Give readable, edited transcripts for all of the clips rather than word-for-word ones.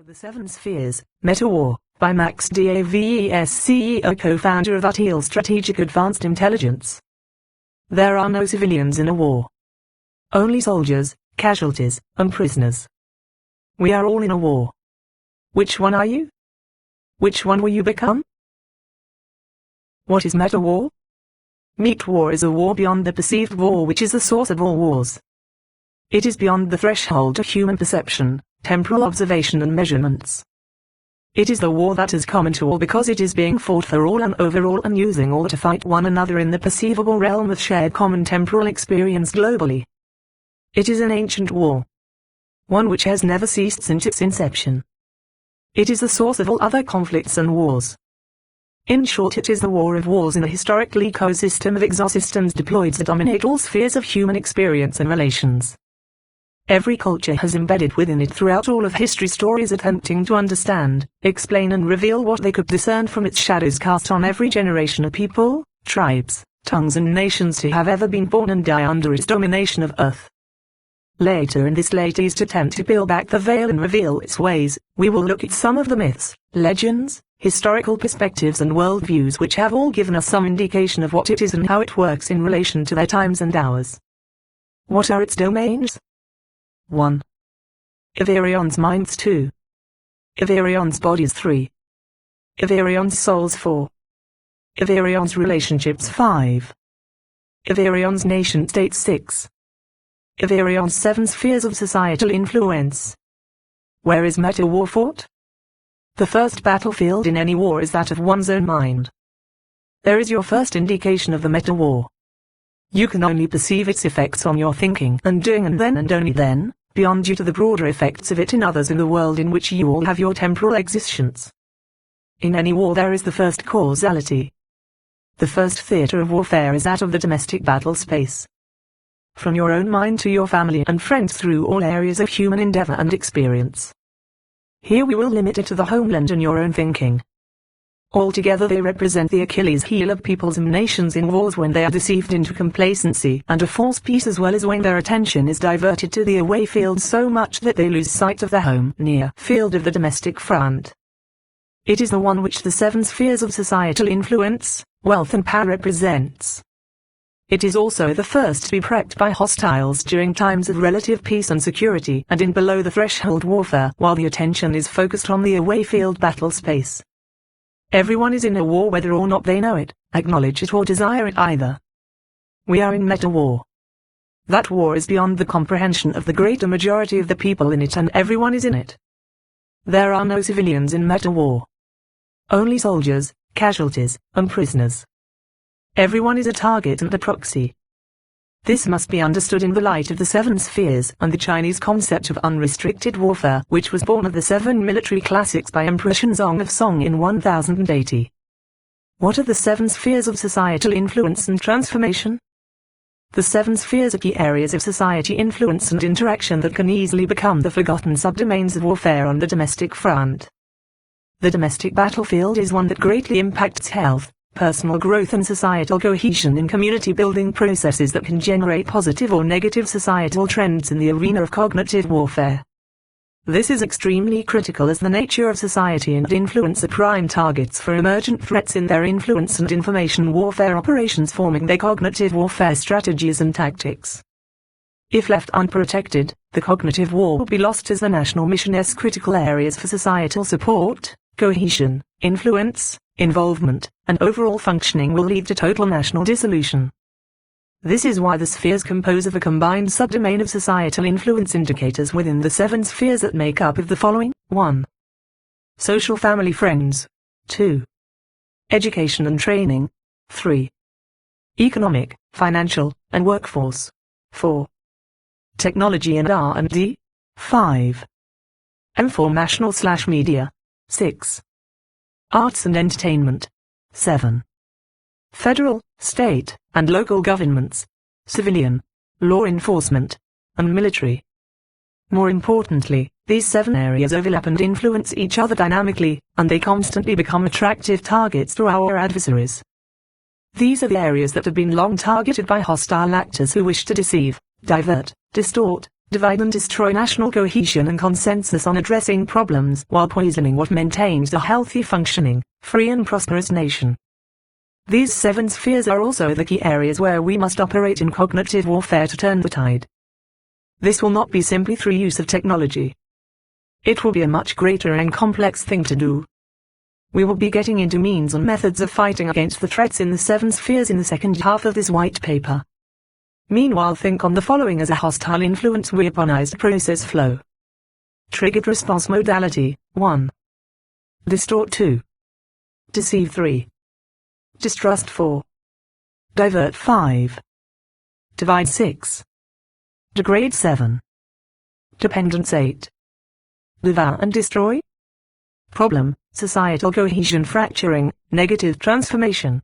of the Seven Spheres, Meta War, by Max Davies, CEO, co-founder of Utile Strategic Advanced Intelligence. There are no civilians in a war. Only soldiers, casualties, and prisoners. We are all in a war. Which one are you? Which one will you become? What is meta war? Meta war is a war beyond the perceived war, which is the source of all wars. It is beyond the threshold of human perception, temporal observation and measurements. It is the war that is common to all because it is being fought for all and over all and using all to fight one another in the perceivable realm of shared common temporal experience globally. It is an ancient war. One which has never ceased since its inception. It is the source of all other conflicts and wars. In short, it is the war of wars in the historical ecosystem of exosystems deployed to dominate all spheres of human experience and relations. Every culture has embedded within it throughout all of history stories attempting to understand, explain and reveal what they could discern from its shadows cast on every generation of people, tribes, tongues and nations who have ever been born and die under its domination of Earth. Later in this latest attempt to peel back the veil and reveal its ways, we will look at some of the myths, legends, historical perspectives and worldviews which have all given us some indication of what it is and how it works in relation to their times and ours. What are its domains? 1. Everyone's minds 2. Everyone's bodies 3. Everyone's souls 4. Everyone's relationships 5. Everyone's nation states 6. Everyone's 7 spheres of societal influence. Where is meta war fought? The first battlefield in any war is that of one's own mind. There is your first indication of the meta war. You can only perceive its effects on your thinking and doing, and then and only then, beyond you to the broader effects of it in others in the world in which you all have your temporal existence. In any war there is the first causality. The first theatre of warfare is that of the domestic battle space. From your own mind to your family and friends through all areas of human endeavor and experience. Here we will limit it to the homeland and your own thinking. Altogether they represent the Achilles heel of peoples and nations in wars when they are deceived into complacency and a false peace, as well as when their attention is diverted to the away field so much that they lose sight of the home near field of the domestic front. It is the one which the 7 spheres of societal influence, wealth and power represents. It is also the first to be prepped by hostiles during times of relative peace and security and in below the threshold warfare while the attention is focused on the away field battle space. Everyone is in a war whether or not they know it, acknowledge it or desire it either. We are in meta war. That war is beyond the comprehension of the greater majority of the people in it, and everyone is in it. There are no civilians in meta war. Only soldiers, casualties, and prisoners. Everyone is a target and a proxy. This must be understood in the light of the 7 spheres and the Chinese concept of unrestricted warfare, which was born of the 7 military classics by Emperor Shenzong of Song in 1080. What are the 7 spheres of societal influence and transformation? The 7 spheres are key areas of society influence and interaction that can easily become the forgotten subdomains of warfare on the domestic front. The domestic battlefield is one that greatly impacts health, personal growth and societal cohesion in community-building processes that can generate positive or negative societal trends in the arena of cognitive warfare. This is extremely critical as the nature of society and influence are prime targets for emergent threats in their influence and information warfare operations, forming their cognitive warfare strategies and tactics. If left unprotected, the cognitive war will be lost as the national mission's critical areas for societal support, cohesion, influence, involvement, and overall functioning will lead to total national dissolution. This is why the spheres compose of a combined subdomain of societal influence indicators within the 7 spheres that make up of the following: 1. Social family friends. 2. Education and training. 3. Economic, financial, and workforce. 4. Technology and R&D. 5. Informational/media. 6. Arts and entertainment. 7. Federal, state, and local governments, civilian, law enforcement, and military. More importantly, these 7 areas overlap and influence each other dynamically, and they constantly become attractive targets to our adversaries. These are the areas that have been long targeted by hostile actors who wish to deceive, divert, distort, divide and destroy national cohesion and consensus on addressing problems while poisoning what maintains a healthy, functioning, free and prosperous nation. These 7 spheres are also the key areas where we must operate in cognitive warfare to turn the tide. This will not be simply through use of technology. It will be a much greater and complex thing to do. We will be getting into means and methods of fighting against the threats in the 7 spheres in the second half of this white paper. Meanwhile, think on the following as a hostile influence weaponized process flow. Triggered response modality, 1. Distort 2. Deceive 3. Distrust 4. Divert 5. Divide 6. Degrade 7. Dependence 8. Devour and destroy. Problem, societal cohesion fracturing, negative transformation.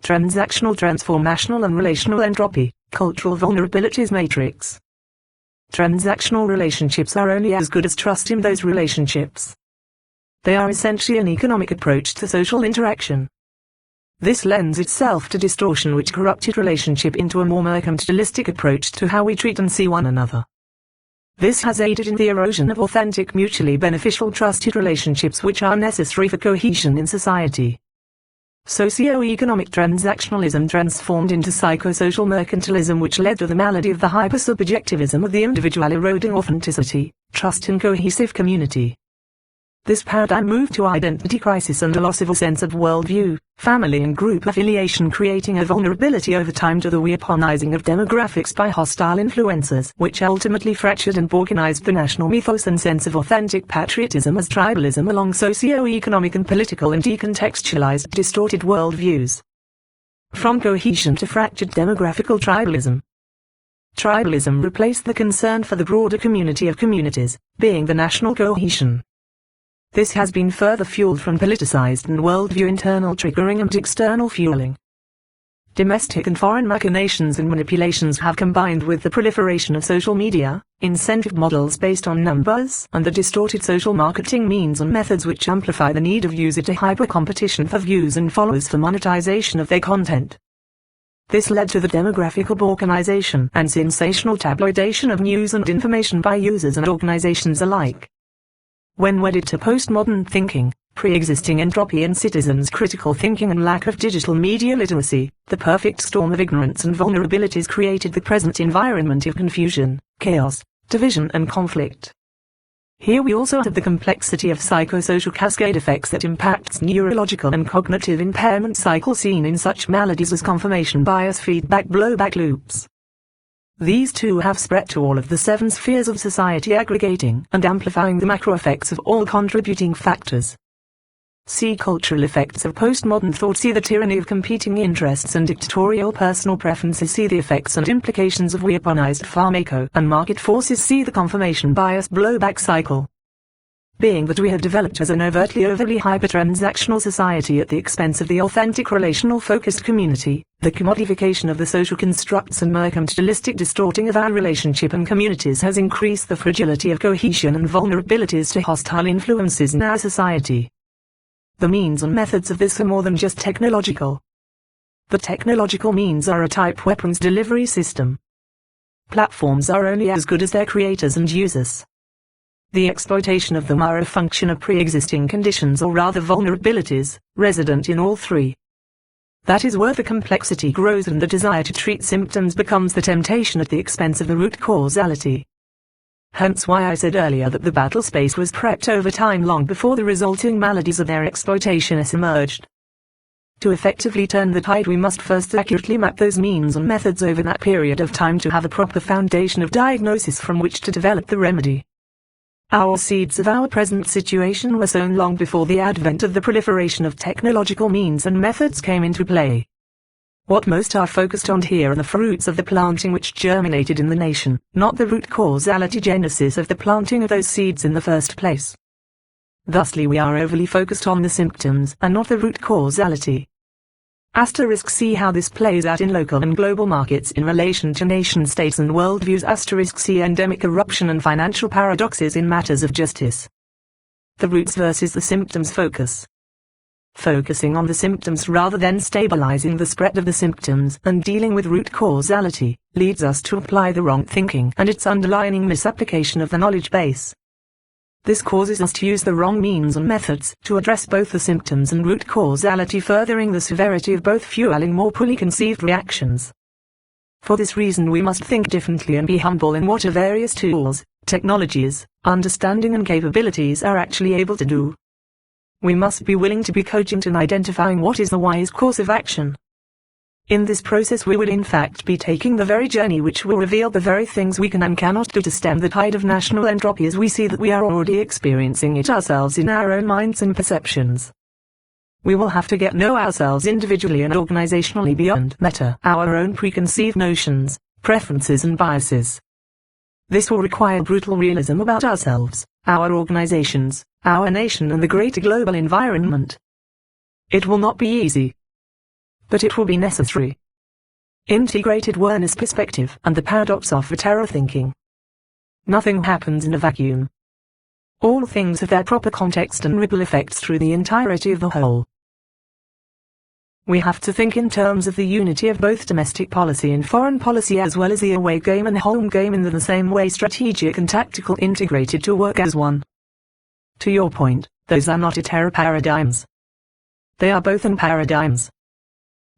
Transactional transformational and relational entropy, cultural vulnerabilities matrix. Transactional relationships are only as good as trust in those relationships. They are essentially an economic approach to social interaction. This lends itself to distortion which corrupted relationship into a more mercantilistic approach to how we treat and see one another. This has aided in the erosion of authentic mutually beneficial trusted relationships which are necessary for cohesion in society. Socio-economic transactionalism transformed into psychosocial mercantilism which led to the malady of the hypersubjectivism of the individual eroding authenticity, trust in cohesive community. This paradigm moved to identity crisis and a loss of a sense of worldview, family and group affiliation, creating a vulnerability over time to the weaponizing of demographics by hostile influences, which ultimately fractured and balkanized the national mythos and sense of authentic patriotism as tribalism along socio-economic and political and decontextualized distorted worldviews. From cohesion to fractured demographical tribalism. Tribalism replaced the concern for the broader community of communities, being the national cohesion. This has been further fueled from politicized and worldview internal triggering and external fueling. Domestic and foreign machinations and manipulations have combined with the proliferation of social media, incentive models based on numbers, and the distorted social marketing means and methods which amplify the need of user to hyper-competition for views and followers for monetization of their content. This led to the demographical balkanization and sensational tabloidation of news and information by users and organizations alike. When wedded to postmodern thinking, pre-existing entropy in citizens' critical thinking and lack of digital media literacy, the perfect storm of ignorance and vulnerabilities created the present environment of confusion, chaos, division and conflict. Here we also have the complexity of psychosocial cascade effects that impacts neurological and cognitive impairment cycle seen in such maladies as confirmation bias feedback blowback loops. These two have spread to all of the 7 spheres of society, aggregating and amplifying the macro effects of all contributing factors. See cultural effects of postmodern thought. See the tyranny of competing interests and dictatorial personal preferences. See the effects and implications of weaponized pharmaco and market forces. See the confirmation bias blowback cycle. Being that we have developed as an overtly overly hyper-transactional society at the expense of the authentic relational focused community, the commodification of the social constructs and mercantilistic distorting of our relationship and communities has increased the fragility of cohesion and vulnerabilities to hostile influences in our society. The means and methods of this are more than just technological. The technological means are a type weapons delivery system. Platforms are only as good as their creators and users. The exploitation of them are a function of pre-existing conditions or rather vulnerabilities, resident in all 3. That is where the complexity grows and the desire to treat symptoms becomes the temptation at the expense of the root causality. Hence why I said earlier that the battle space was prepped over time long before the resulting maladies of their exploitation has emerged. To effectively turn the tide we must first accurately map those means and methods over that period of time to have a proper foundation of diagnosis from which to develop the remedy. Our seeds of our present situation were sown long before the advent of the proliferation of technological means and methods came into play. What most are focused on here are the fruits of the planting which germinated in the nation, not the root causality genesis of the planting of those seeds in the first place. Thusly we are overly focused on the symptoms and not the root causality. See how this plays out in local and global markets in relation to nation-states and worldviews. See endemic corruption and financial paradoxes in matters of justice. The roots versus the symptoms focus. focusing on the symptoms rather than stabilizing the spread of the symptoms and dealing with root causality, leads us to apply the wrong thinking and its underlying misapplication of the knowledge base. This causes us to use the wrong means and methods to address both the symptoms and root causality, furthering the severity of both, fueling more poorly conceived reactions. For this reason we must think differently and be humble in what our various tools, technologies, understanding and capabilities are actually able to do. We must be willing to be cogent in identifying what is the wise course of action. In this process we would in fact be taking the very journey which will reveal the very things we can and cannot do to stem the tide of national entropy, as we see that we are already experiencing it ourselves in our own minds and perceptions. We will have to get know ourselves individually and organizationally beyond our own preconceived notions, preferences and biases. This will require brutal realism about ourselves, our organizations, our nation and the greater global environment. It will not be easy, but it will be necessary. Integrated awareness perspective and the paradox of terror thinking. Nothing happens in a vacuum. All things have their proper context and ripple effects through the entirety of the whole. We have to think in terms of the unity of both domestic policy and foreign policy, as well as the away game and home game, in the same way strategic and tactical integrated to work as one. To your point, those are not terror paradigms. They are both in paradigms.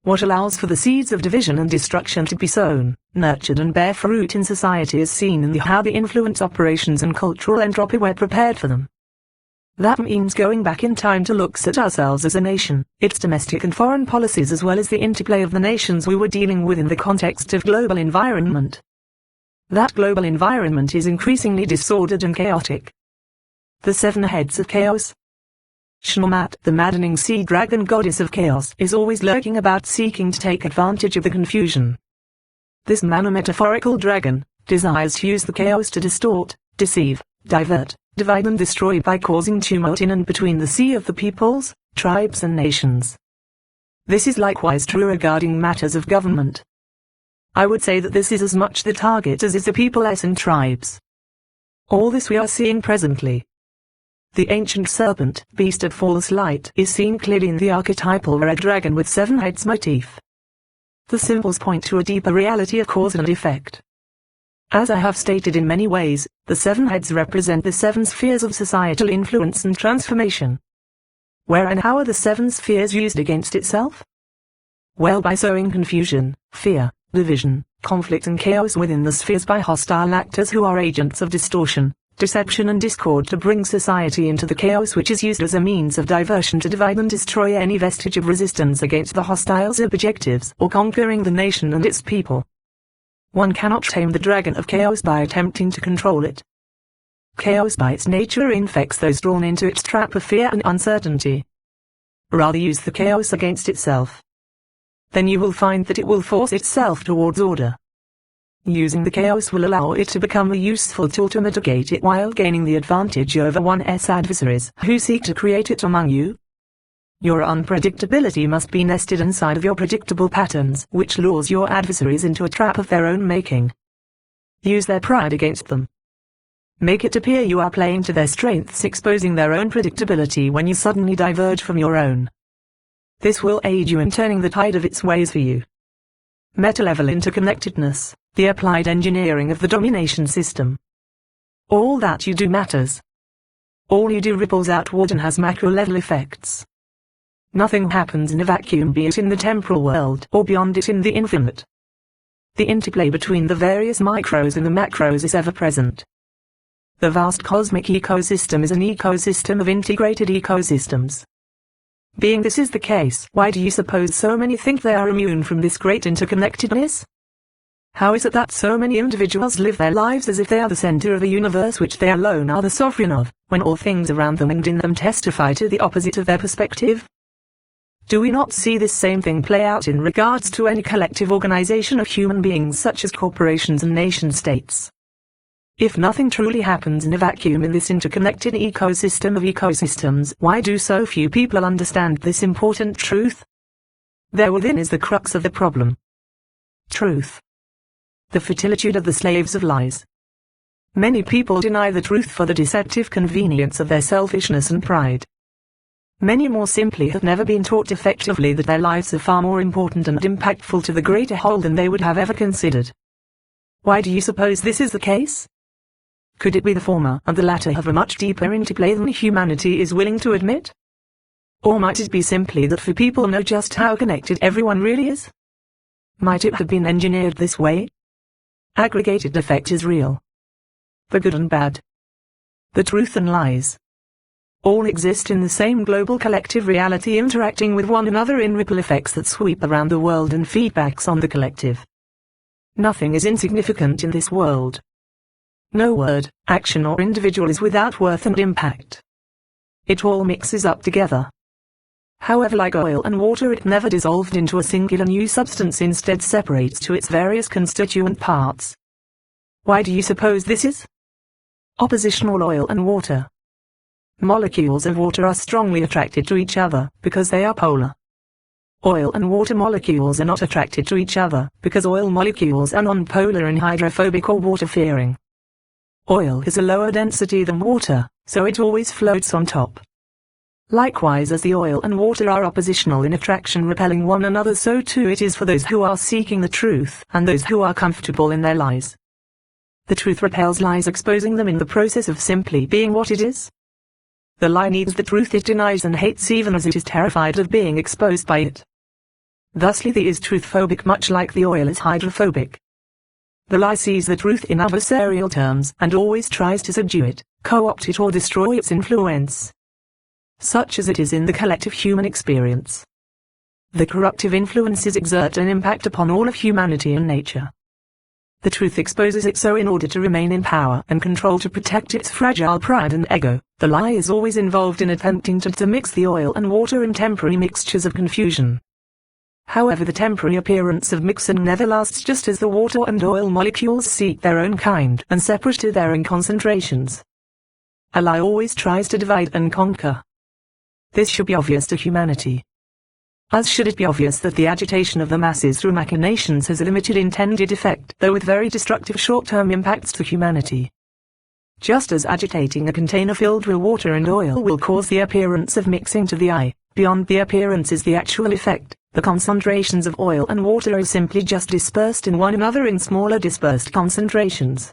What allows for the seeds of division and destruction to be sown, nurtured and bear fruit in society is seen in how the influence operations and cultural entropy were prepared for them. That means going back in time to look at ourselves as a nation, its domestic and foreign policies, as well as the interplay of the nations we were dealing with in the context of global environment. That global environment is increasingly disordered and chaotic. The seven heads of chaos. Shnumat, the maddening sea dragon goddess of chaos, is always lurking about, seeking to take advantage of the confusion. This metaphorical dragon desires to use the chaos to distort, deceive, divert, divide and destroy by causing tumult in and between the sea of the peoples, tribes and nations. This is likewise true regarding matters of government. I would say that this is as much the target as is the peoples and tribes. All this we are seeing presently. The ancient serpent, beast of false light, is seen clearly in the archetypal red dragon with 7 heads motif. The symbols point to a deeper reality of cause and effect. As I have stated in many ways, the 7 heads represent the 7 spheres of societal influence and transformation. Where and how are the 7 spheres used against itself? Well, by sowing confusion, fear, division, conflict and chaos within the spheres by hostile actors who are agents of distortion, deception and discord to bring society into the chaos, which is used as a means of diversion to divide and destroy any vestige of resistance against the hostiles' objectives or conquering the nation and its people. One cannot tame the dragon of chaos by attempting to control it. Chaos by its nature infects those drawn into its trap of fear and uncertainty. Rather use the chaos against itself. Then you will find that it will force itself towards order. Using the chaos will allow it to become a useful tool to mitigate it while gaining the advantage over one's adversaries who seek to create it among you. Your unpredictability must be nested inside of your predictable patterns, which lures your adversaries into a trap of their own making. Use their pride against them. Make it appear you are playing to their strengths, exposing their own predictability when you suddenly diverge from your own. This will aid you in turning the tide of its ways for you. Meta-level interconnectedness, the applied engineering of the domination system. All that you do matters. All you do ripples outward and has macro-level effects. Nothing happens in a vacuum, be it in the temporal world or beyond it in the infinite. The interplay between the various micros and the macros is ever present. The vast cosmic ecosystem is an ecosystem of integrated ecosystems. Being this is the case, why do you suppose so many think they are immune from this great interconnectedness? How is it that so many individuals live their lives as if they are the center of a universe which they alone are the sovereign of, when all things around them and in them testify to the opposite of their perspective? Do we not see this same thing play out in regards to any collective organization of human beings such as corporations and nation-states? If nothing truly happens in a vacuum in this interconnected ecosystem of ecosystems, why do so few people understand this important truth? There within is the crux of the problem. Truth. The fertilitude of the slaves of lies. Many people deny the truth for the deceptive convenience of their selfishness and pride. Many more simply have never been taught effectively that their lives are far more important and impactful to the greater whole than they would have ever considered. Why do you suppose this is the case? Could it be the former and the latter have a much deeper interplay than humanity is willing to admit? Or might it be simply that few people know just how connected everyone really is? Might it have been engineered this way? Aggregated effect is real. The good and bad, the truth and lies, all exist in the same global collective reality, interacting with one another in ripple effects that sweep around the world and feedbacks on the collective. Nothing is insignificant in this world. No word, action or individual is without worth and impact. It all mixes up together. However, like oil and water, it never dissolved into a singular new substance, instead separates to its various constituent parts. Why do you suppose this is? Oppositional oil and water. Molecules of water are strongly attracted to each other because they are polar. Oil and water molecules are not attracted to each other because oil molecules are nonpolar and hydrophobic or water-fearing. Oil has a lower density than water, so it always floats on top. Likewise, as the oil and water are oppositional in attraction, repelling one another, so too it is for those who are seeking the truth and those who are comfortable in their lies. The truth repels lies, exposing them in the process of simply being what it is. The lie needs the truth it denies and hates, even as it is terrified of being exposed by it. Thusly the is truth-phobic, much like the oil is hydrophobic. The lie sees the truth in adversarial terms and always tries to subdue it, co-opt it or destroy its influence. Such as it is in the collective human experience. The corruptive influences exert an impact upon all of humanity and nature. The truth exposes it so in order to remain in power and control, to protect its fragile pride and ego. The lie is always involved in attempting to mix the oil and water in temporary mixtures of confusion. However, the temporary appearance of mixing never lasts, just as the water and oil molecules seek their own kind and separate to their own concentrations. A lie always tries to divide and conquer. This should be obvious to humanity. As should it be obvious that the agitation of the masses through machinations has a limited intended effect, though with very destructive short-term impacts to humanity. Just as agitating a container filled with water and oil will cause the appearance of mixing to the eye, beyond the appearance is the actual effect. The concentrations of oil and water are simply just dispersed in one another in smaller dispersed concentrations.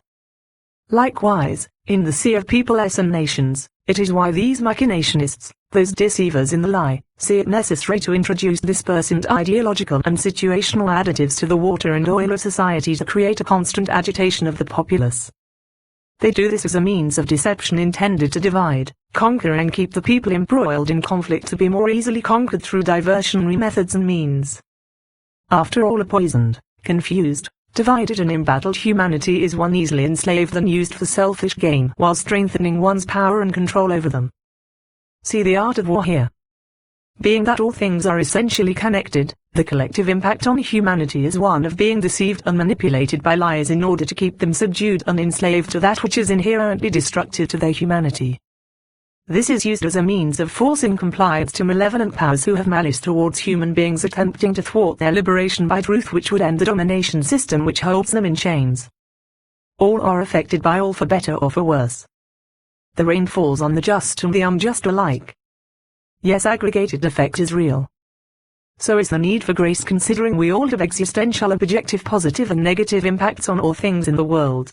Likewise, in the sea of peoples and nations, it is why these machinationists, those deceivers in the lie, see it necessary to introduce dispersant ideological and situational additives to the water and oil of society to create a constant agitation of the populace. They do this as a means of deception intended to divide, conquer and keep the people embroiled in conflict to be more easily conquered through diversionary methods and means. After all, a poisoned, confused, divided and embattled humanity is one easily enslaved than used for selfish gain while strengthening one's power and control over them. See the art of war here. Being that all things are essentially connected, the collective impact on humanity is one of being deceived and manipulated by lies in order to keep them subdued and enslaved to that which is inherently destructive to their humanity. This is used as a means of forcing compliance to malevolent powers who have malice towards human beings, attempting to thwart their liberation by truth which would end the domination system which holds them in chains. All are affected by all, for better or for worse. The rain falls on the just and the unjust alike. Yes, aggregated effect is real. So is the need for grace, considering we all have existential, objective, positive and negative impacts on all things in the world.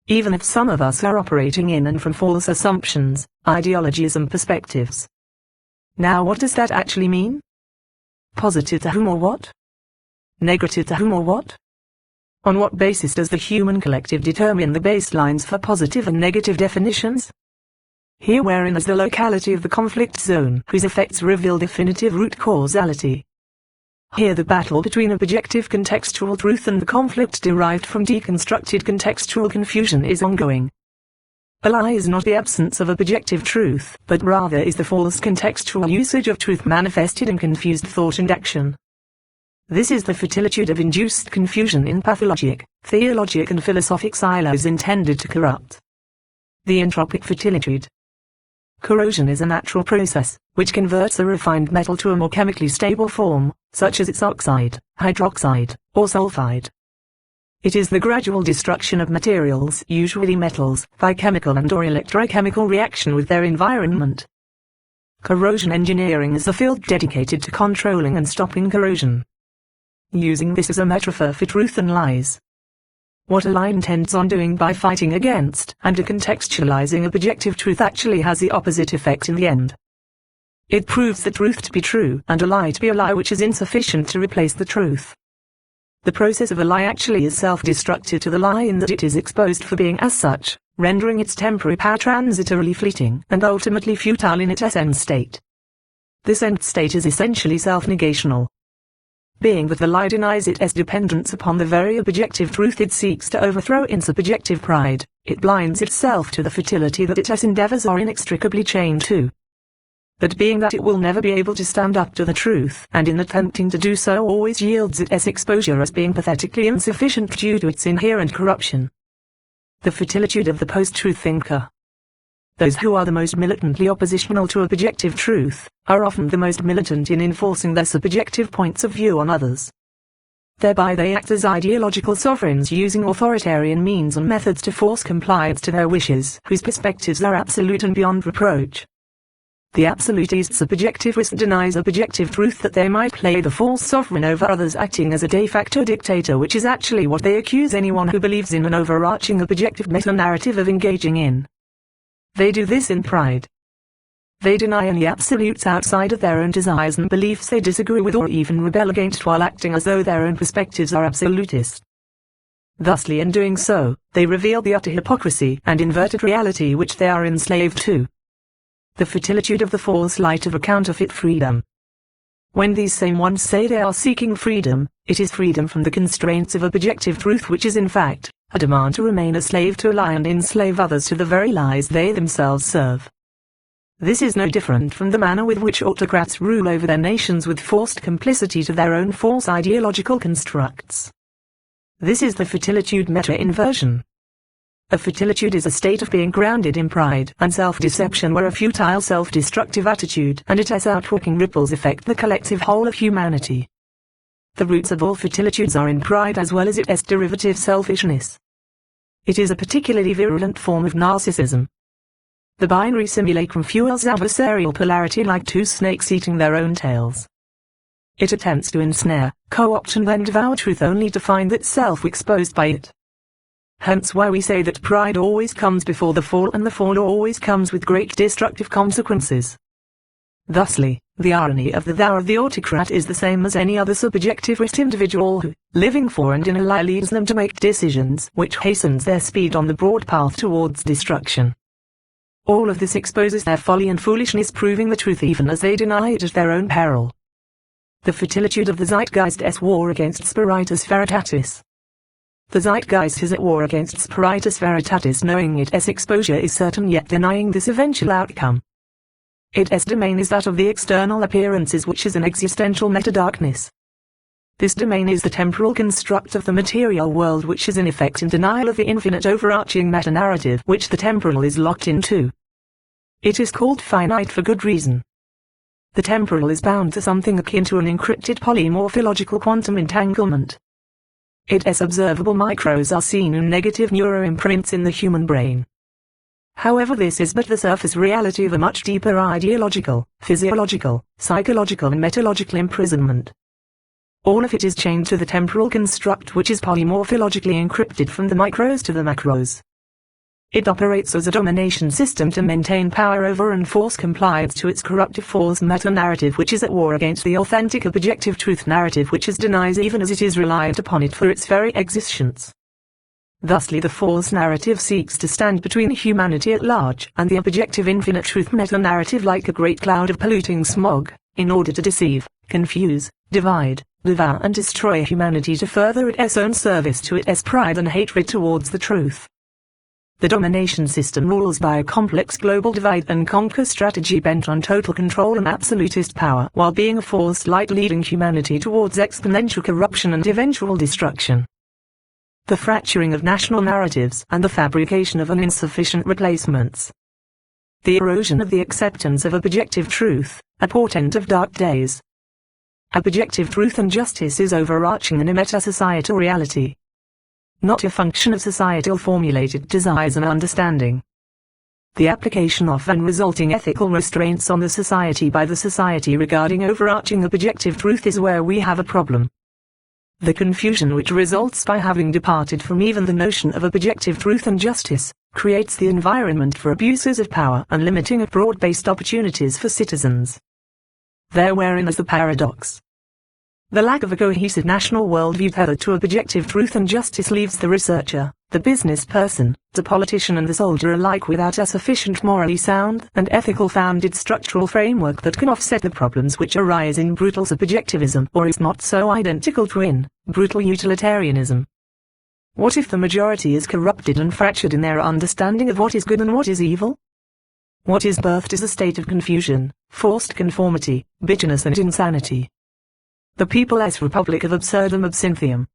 Even if some of us are operating in and from false assumptions, ideologies and perspectives. Now, what does that actually mean? Positive to whom or what? Negative to whom or what? On what basis does the human collective determine the baselines for positive and negative definitions? Here wherein is the locality of the conflict zone, whose effects reveal definitive root causality. Here the battle between objective contextual truth and the conflict derived from deconstructed contextual confusion is ongoing. A lie is not the absence of objective truth, but rather is the false contextual usage of truth manifested in confused thought and action. This is the fertilitude of induced confusion in pathologic, theologic and philosophic silos intended to corrupt. The entropic fertilitude. Corrosion is a natural process, which converts a refined metal to a more chemically stable form, such as its oxide, hydroxide, or sulfide. It is the gradual destruction of materials, usually metals, by chemical and/or electrochemical reaction with their environment. Corrosion engineering is the field dedicated to controlling and stopping corrosion. Using this as a metaphor for truth and lies. What a lie intends on doing by fighting against and decontextualizing objective truth actually has the opposite effect in the end. It proves the truth to be true and a lie to be a lie, which is insufficient to replace the truth. The process of a lie actually is self-destructive to the lie in that it is exposed for being as such, rendering its temporary power transitorily fleeting and ultimately futile in its end state. This end state is essentially self-negational. Being that the lie denies its dependence upon the very objective truth it seeks to overthrow in subjective pride, it blinds itself to the futility that its endeavors are inextricably chained to. But being that it will never be able to stand up to the truth, and in attempting to do so always yields its exposure as being pathetically insufficient due to its inherent corruption. The futilitude of the post-truth thinker. Those who are the most militantly oppositional to objective truth, are often the most militant in enforcing their subjective points of view on others. Thereby they act as ideological sovereigns, using authoritarian means and methods to force compliance to their wishes, whose perspectives are absolute and beyond reproach. The absolutist subjectivist denies objective truth that they might play the false sovereign over others, acting as a de facto dictator, which is actually what they accuse anyone who believes in an overarching objective meta-narrative of engaging in. They do this in pride. They deny any absolutes outside of their own desires and beliefs they disagree with or even rebel against, while acting as though their own perspectives are absolutist. Thusly, in doing so, they reveal the utter hypocrisy and inverted reality which they are enslaved to. The futilitude of the false light of a counterfeit freedom. When these same ones say they are seeking freedom, it is freedom from the constraints of objective truth, which is in fact a demand to remain a slave to a lie and enslave others to the very lies they themselves serve. This is no different from the manner with which autocrats rule over their nations with forced complicity to their own false ideological constructs. This is the futilitude meta-inversion. A futilitude is a state of being grounded in pride and self-deception, where a futile self-destructive attitude and its outworking ripples affect the collective whole of humanity. The roots of all futilitudes are in pride as well as its derivative selfishness. It is a particularly virulent form of narcissism. The binary simulacrum fuels adversarial polarity like two snakes eating their own tails. It attempts to ensnare, co-opt and then devour truth, only to find itself exposed by it. Hence why we say that pride always comes before the fall, and the fall always comes with great destructive consequences. Thusly, the irony of the thou of the autocrat is the same as any other subjectivist individual who, living for and in a lie, leads them to make decisions which hastens their speed on the broad path towards destruction. All of this exposes their folly and foolishness, proving the truth even as they deny it at their own peril. The futilitude of the Zeitgeist's war against Spiritus Veritatis. The Zeitgeist is at war against Spiritus Veritatis, knowing its exposure is certain yet denying this eventual outcome. Its domain is that of the external appearances, which is an existential meta-darkness. This domain is the temporal construct of the material world, which is in effect in denial of the infinite overarching meta-narrative which the temporal is locked into. It is called finite for good reason. The temporal is bound to something akin to an encrypted polymorphological quantum entanglement. Its observable micros are seen in negative neuroimprints in the human brain. However, this is but the surface reality of a much deeper ideological, physiological, psychological and metalogical imprisonment. All of it is chained to the temporal construct, which is polymorphologically encrypted from the micros to the macros. It operates as a domination system to maintain power over and force compliance to its corruptive false meta-narrative, which is at war against the authentic objective truth narrative, which it denies even as it is reliant upon it for its very existence. Thusly, the false narrative seeks to stand between humanity at large and the objective infinite truth meta-narrative like a great cloud of polluting smog, in order to deceive, confuse, divide, devour and destroy humanity to further its own service to its pride and hatred towards the truth. The domination system rules by a complex global divide and conquer strategy bent on total control and absolutist power, while being a force light leading humanity towards exponential corruption and eventual destruction. The fracturing of national narratives and the fabrication of an insufficient replacements. The erosion of the acceptance of objective truth, a portent of dark days. Objective truth and justice is overarching in a meta-societal reality, not a function of societal formulated desires and understanding. the application of and resulting ethical restraints on the society by the society regarding overarching objective truth is where we have a problem. The confusion which results by having departed from even the notion of objective truth and justice, creates the environment for abuses of power and limiting of broad-based opportunities for citizens. Therein is the paradox. The lack of a cohesive national worldview tethered to objective truth and justice leaves the researcher, the business person, the politician and the soldier alike without a sufficient morally sound and ethical founded structural framework that can offset the problems which arise in brutal subjectivism or is not so identical to brutal utilitarianism. What if the majority is corrupted and fractured in their understanding of what is good and what is evil? What is birthed is a state of confusion, forced conformity, bitterness and insanity. The People's Republic of Absurdum Absinthium.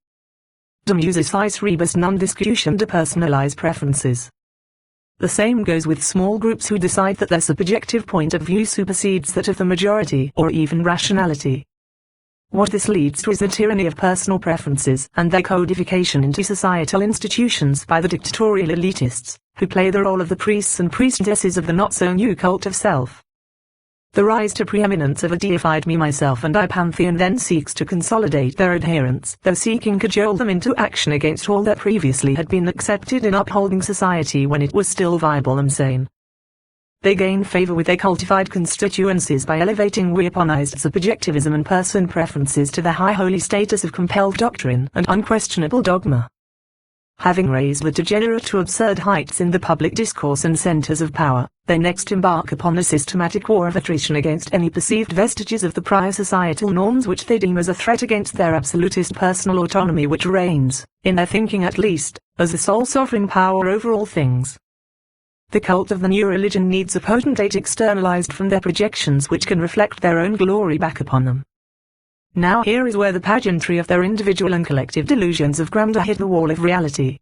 Dum usus vis rebus non discussion de personalize preferences. The same goes with small groups who decide that their subjective point of view supersedes that of the majority or even rationality. What this leads to is the tyranny of personal preferences and their codification into societal institutions by the dictatorial elitists, who play the role of the priests and priestesses of the not-so-new cult of self. The rise to preeminence of a deified me, myself and I pantheon then seeks to consolidate their adherents, though seeking cajole them into action against all that previously had been accepted in upholding society when it was still viable and sane. They gain favor with their cultified constituencies by elevating weaponized subjectivism and person preferences to the high holy status of compelled doctrine and unquestionable dogma. Having raised the degenerate to absurd heights in the public discourse and centers of power, they next embark upon a systematic war of attrition against any perceived vestiges of the prior societal norms which they deem as a threat against their absolutist personal autonomy which reigns, in their thinking at least, as the sole sovereign power over all things. The cult of the new religion needs a potentate externalized from their projections which can reflect their own glory back upon them. Now here is where the pageantry of their individual and collective delusions of grandeur hit the wall of reality.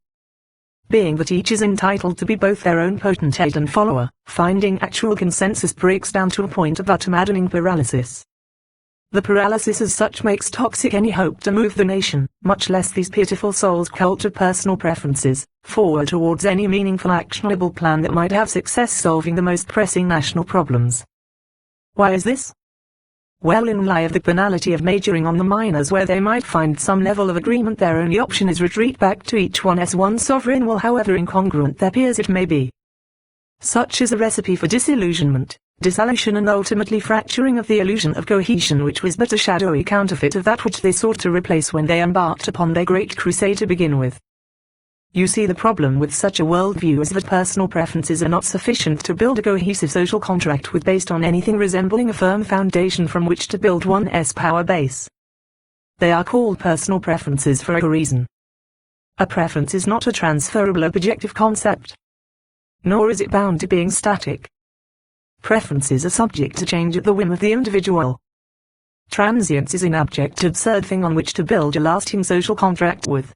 Being that each is entitled to be both their own potentate and follower, finding actual consensus breaks down to a point of utter maddening paralysis. The paralysis as such makes toxic any hope to move the nation, much less these pitiful souls' cult of personal preferences, forward towards any meaningful actionable plan that might have success solving the most pressing national problems. Why is this? Well, in lie of the banality of majoring on the minors where they might find some level of agreement, their only option is retreat back to each one as one sovereign will, however incongruent their peers it may be. Such is a recipe for disillusionment, dissolution and ultimately fracturing of the illusion of cohesion which was but a shadowy counterfeit of that which they sought to replace when they embarked upon their great crusade to begin with. You see, the problem with such a worldview is that personal preferences are not sufficient to build a cohesive social contract with based on anything resembling a firm foundation from which to build one's power base. They are called personal preferences for a reason. A preference is not a transferable objective concept. Nor is it bound to being static. Preferences are subject to change at the whim of the individual. Transience is an abject, absurd thing on which to build a lasting social contract with.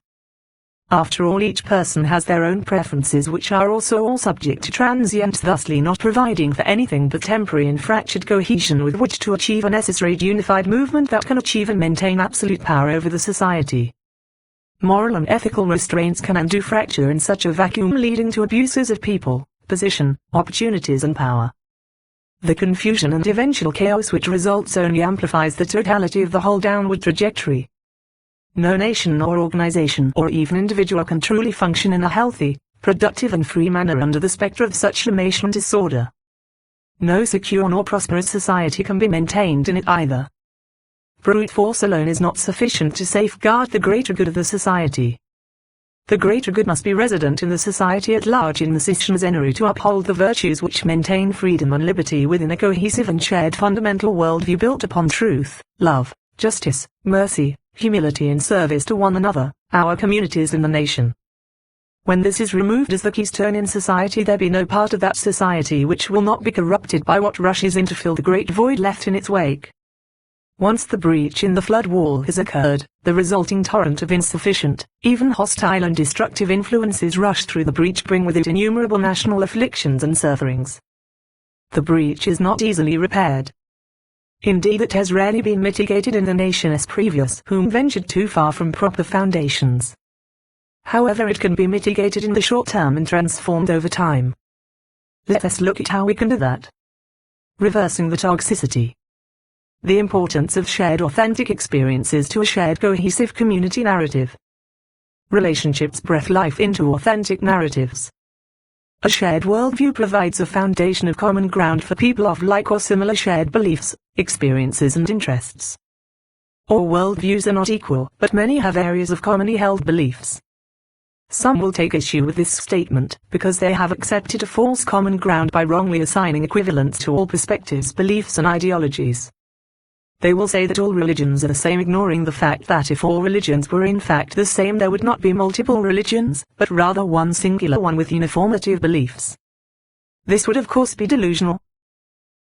After all, each person has their own preferences which are also all subject to transience, thusly not providing for anything but temporary and fractured cohesion with which to achieve a necessary unified movement that can achieve and maintain absolute power over the society. Moral and ethical restraints can undo fracture in such a vacuum, leading to abuses of people, position, opportunities and power. The confusion and eventual chaos which results only amplifies the totality of the whole downward trajectory. No nation or organization or even individual can truly function in a healthy, productive and free manner under the specter of such limitation and disorder. No secure nor prosperous society can be maintained in it either. Brute force alone is not sufficient to safeguard the greater good of the society. The greater good must be resident in the society at large in the Sishinzenru to uphold the virtues which maintain freedom and liberty within a cohesive and shared fundamental worldview built upon truth, love, justice, mercy, humility and service to one another, our communities and the nation. When this is removed as the keystone in society, there be no part of that society which will not be corrupted by what rushes in to fill the great void left in its wake. Once the breach in the flood wall has occurred, the resulting torrent of insufficient, even hostile and destructive influences rush through the breach, bring with it innumerable national afflictions and sufferings. The breach is not easily repaired. Indeed, it has rarely been mitigated in the nation as previous whom ventured too far from proper foundations. However, it can be mitigated in the short term and transformed over time. Let us look at how we can do that. Reversing the toxicity. The importance of shared authentic experiences to a shared cohesive community narrative. Relationships breathe life into authentic narratives. A shared worldview provides a foundation of common ground for people of like or similar shared beliefs, experiences and interests. All worldviews are not equal, but many have areas of commonly held beliefs. Some will take issue with this statement, because they have accepted a false common ground by wrongly assigning equivalence to all perspectives, beliefs and ideologies. They will say that all religions are the same, ignoring the fact that if all religions were in fact the same, there would not be multiple religions, but rather one singular one with uniformity of beliefs. This would of course be delusional.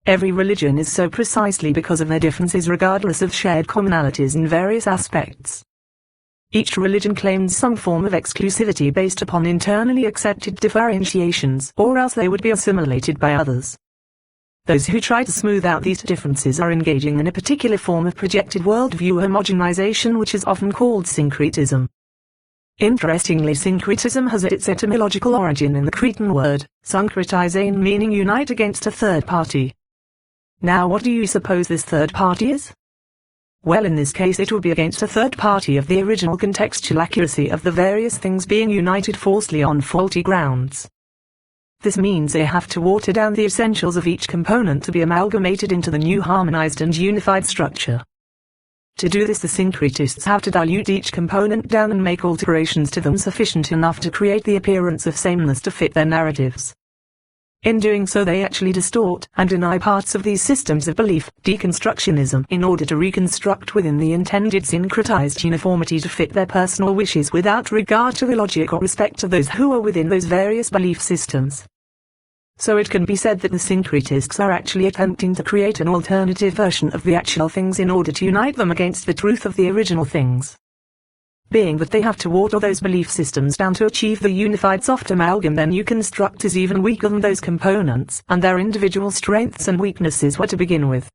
Every religion is so precisely because of their differences regardless of shared commonalities in various aspects. Each religion claims some form of exclusivity based upon internally accepted differentiations, or else they would be assimilated by others. Those who try to smooth out these differences are engaging in a particular form of projected worldview homogenization, which is often called syncretism. Interestingly, syncretism has its etymological origin in the Cretan word, synkretizane, meaning unite against a third party. Now what do you suppose this third party is? Well, in this case it would be against a third party of the original contextual accuracy of the various things being united falsely on faulty grounds. This means they have to water down the essentials of each component to be amalgamated into the new harmonized and unified structure. To do this, the syncretists have to dilute each component down and make alterations to them sufficient enough to create the appearance of sameness to fit their narratives. In doing so, they actually distort and deny parts of these systems of belief, deconstructionism, in order to reconstruct within the intended syncretized uniformity to fit their personal wishes without regard to the logic or respect of those who are within those various belief systems. So it can be said that the syncretists are actually attempting to create an alternative version of the actual things in order to unite them against the truth of the original things. Being that they have to water those belief systems down to achieve the unified soft amalgam, then you construct is even weaker than those components, and their individual strengths and weaknesses were to begin with.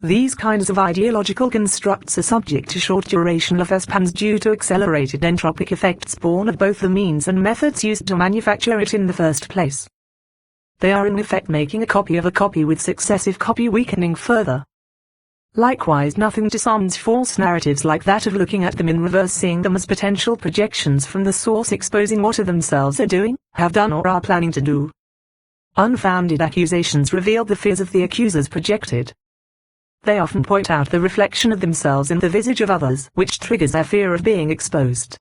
These kinds of ideological constructs are subject to short duration lifespans due to accelerated entropic effects born of both the means and methods used to manufacture it in the first place. They are in effect making a copy of a copy with successive copy weakening further. Likewise, nothing disarms false narratives like that of looking at them in reverse, seeing them as potential projections from the source, exposing what of themselves are doing, have done or are planning to do. Unfounded accusations reveal the fears of the accusers projected. They often point out the reflection of themselves in the visage of others, which triggers their fear of being exposed.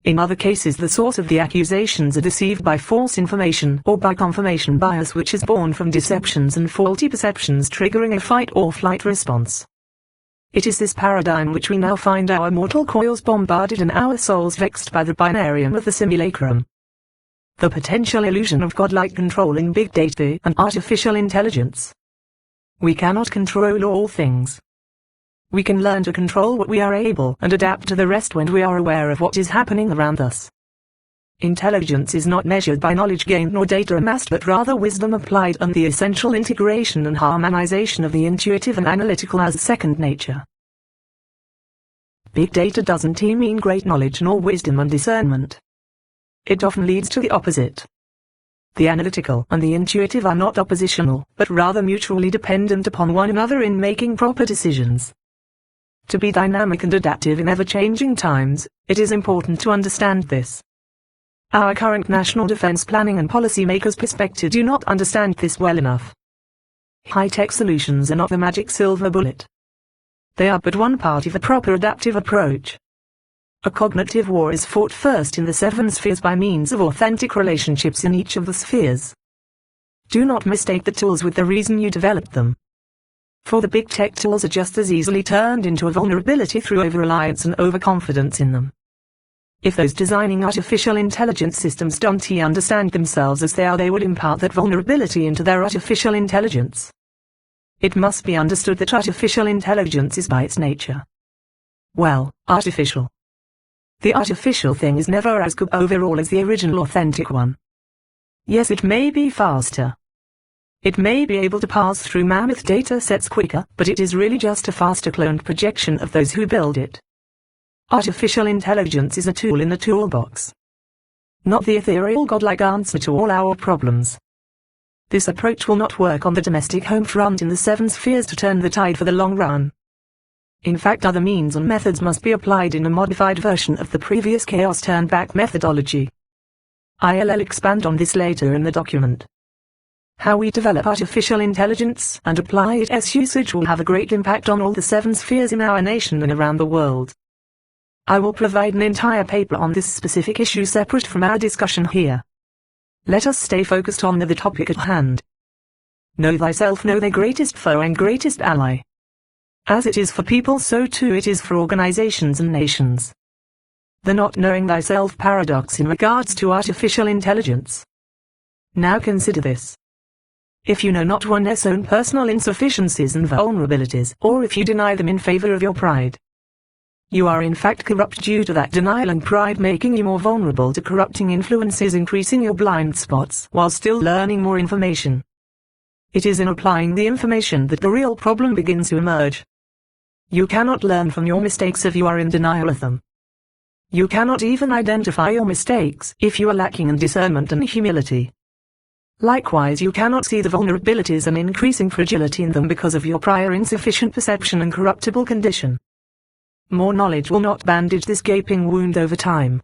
In other cases, the source of the accusations are deceived by false information or by confirmation bias, which is born from deceptions and faulty perceptions, triggering a fight or flight response. It is this paradigm which we now find our mortal coils bombarded and our souls vexed by the binarium of the simulacrum. The potential illusion of godlike control in big data and artificial intelligence. We cannot control all things. We can learn to control what we are able and adapt to the rest when we are aware of what is happening around us. Intelligence is not measured by knowledge gained nor data amassed, but rather wisdom applied and the essential integration and harmonization of the intuitive and analytical as second nature. Big data doesn't mean great knowledge nor wisdom and discernment. It often leads to the opposite. The analytical and the intuitive are not oppositional, but rather mutually dependent upon one another in making proper decisions. To be dynamic and adaptive in ever-changing times, it is important to understand this. Our current national defense planning and policymakers' perspective do not understand this well enough. High-tech solutions are not the magic silver bullet. They are but one part of a proper adaptive approach. A cognitive war is fought first in the 7 spheres by means of authentic relationships in each of the spheres. Do not mistake the tools with the reason you developed them. For the big tech tools are just as easily turned into a vulnerability through over-reliance and overconfidence in them. If those designing artificial intelligence systems don't understand themselves as they are, they would impart that vulnerability into their artificial intelligence. It must be understood that artificial intelligence is by its nature, well, artificial. The artificial thing is never as good overall as the original authentic one. Yes, it may be faster. It may be able to pass through mammoth data sets quicker, but it is really just a faster cloned projection of those who build it. Artificial intelligence is a tool in the toolbox, not the ethereal godlike answer to all our problems. This approach will not work on the domestic home front in the seven spheres to turn the tide for the long run. In fact, other means and methods must be applied in a modified version of the previous chaos turn-back methodology. I'll expand on this later in the document. How we develop artificial intelligence and apply its usage will have a great impact on all the seven spheres in our nation and around the world. I will provide an entire paper on this specific issue separate from our discussion here. Let us stay focused on the topic at hand. Know thyself, know thy greatest foe and greatest ally. As it is for people, so too it is for organizations and nations. The not knowing thyself paradox in regards to artificial intelligence. Now consider this. If you know not one's own personal insufficiencies and vulnerabilities, or if you deny them in favor of your pride, you are in fact corrupt due to that denial and pride, making you more vulnerable to corrupting influences, increasing your blind spots while still learning more information. It is in applying the information that the real problem begins to emerge. You cannot learn from your mistakes if you are in denial of them. You cannot even identify your mistakes if you are lacking in discernment and humility. Likewise, you cannot see the vulnerabilities and increasing fragility in them because of your prior insufficient perception and corruptible condition. More knowledge will not bandage this gaping wound over time.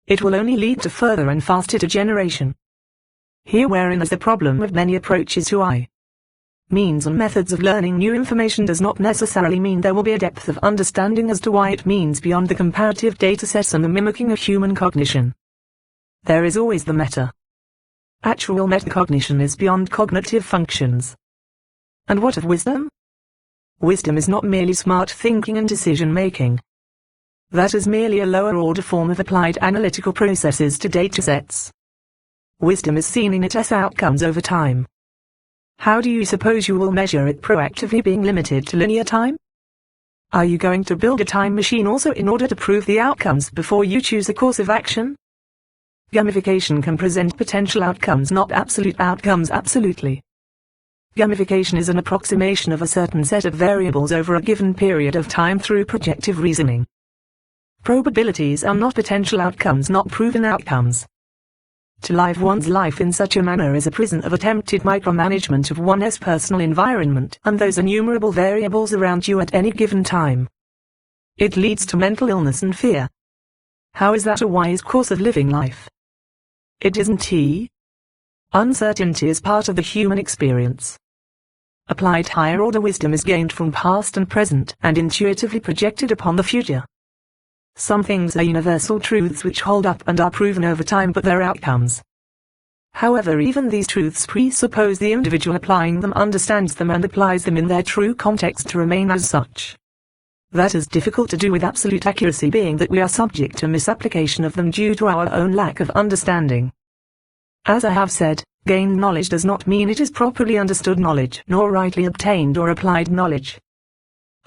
It will only lead to further and faster degeneration. Here wherein is the problem of many approaches to means and methods of learning new information does not necessarily mean there will be a depth of understanding as to why it means beyond the comparative datasets and the mimicking of human cognition. There is always the meta. Actual metacognition is beyond cognitive functions. And what of wisdom? Wisdom is not merely smart thinking and decision-making. That is merely a lower-order form of applied analytical processes to datasets. Wisdom is seen in its outcomes over time. How do you suppose you will measure it proactively being limited to linear time? Are you going to build a time machine also in order to prove the outcomes before you choose a course of action? Gamification can present potential outcomes, not absolute outcomes absolutely. Gamification is an approximation of a certain set of variables over a given period of time through projective reasoning. Probabilities are not potential outcomes, not proven outcomes. To live one's life in such a manner is a prison of attempted micromanagement of one's personal environment and those innumerable variables around you at any given time. It leads to mental illness and fear. How is that a wise course of living life? It isn't. Uncertainty is part of the human experience. Applied higher order wisdom is gained from past and present and intuitively projected upon the future. Some things are universal truths which hold up and are proven over time, but their outcomes. However, even these truths presuppose the individual applying them understands them and applies them in their true context to remain as such. That is difficult to do with absolute accuracy, being that we are subject to misapplication of them due to our own lack of understanding. As I have said, gained knowledge does not mean it is properly understood knowledge, nor rightly obtained or applied knowledge.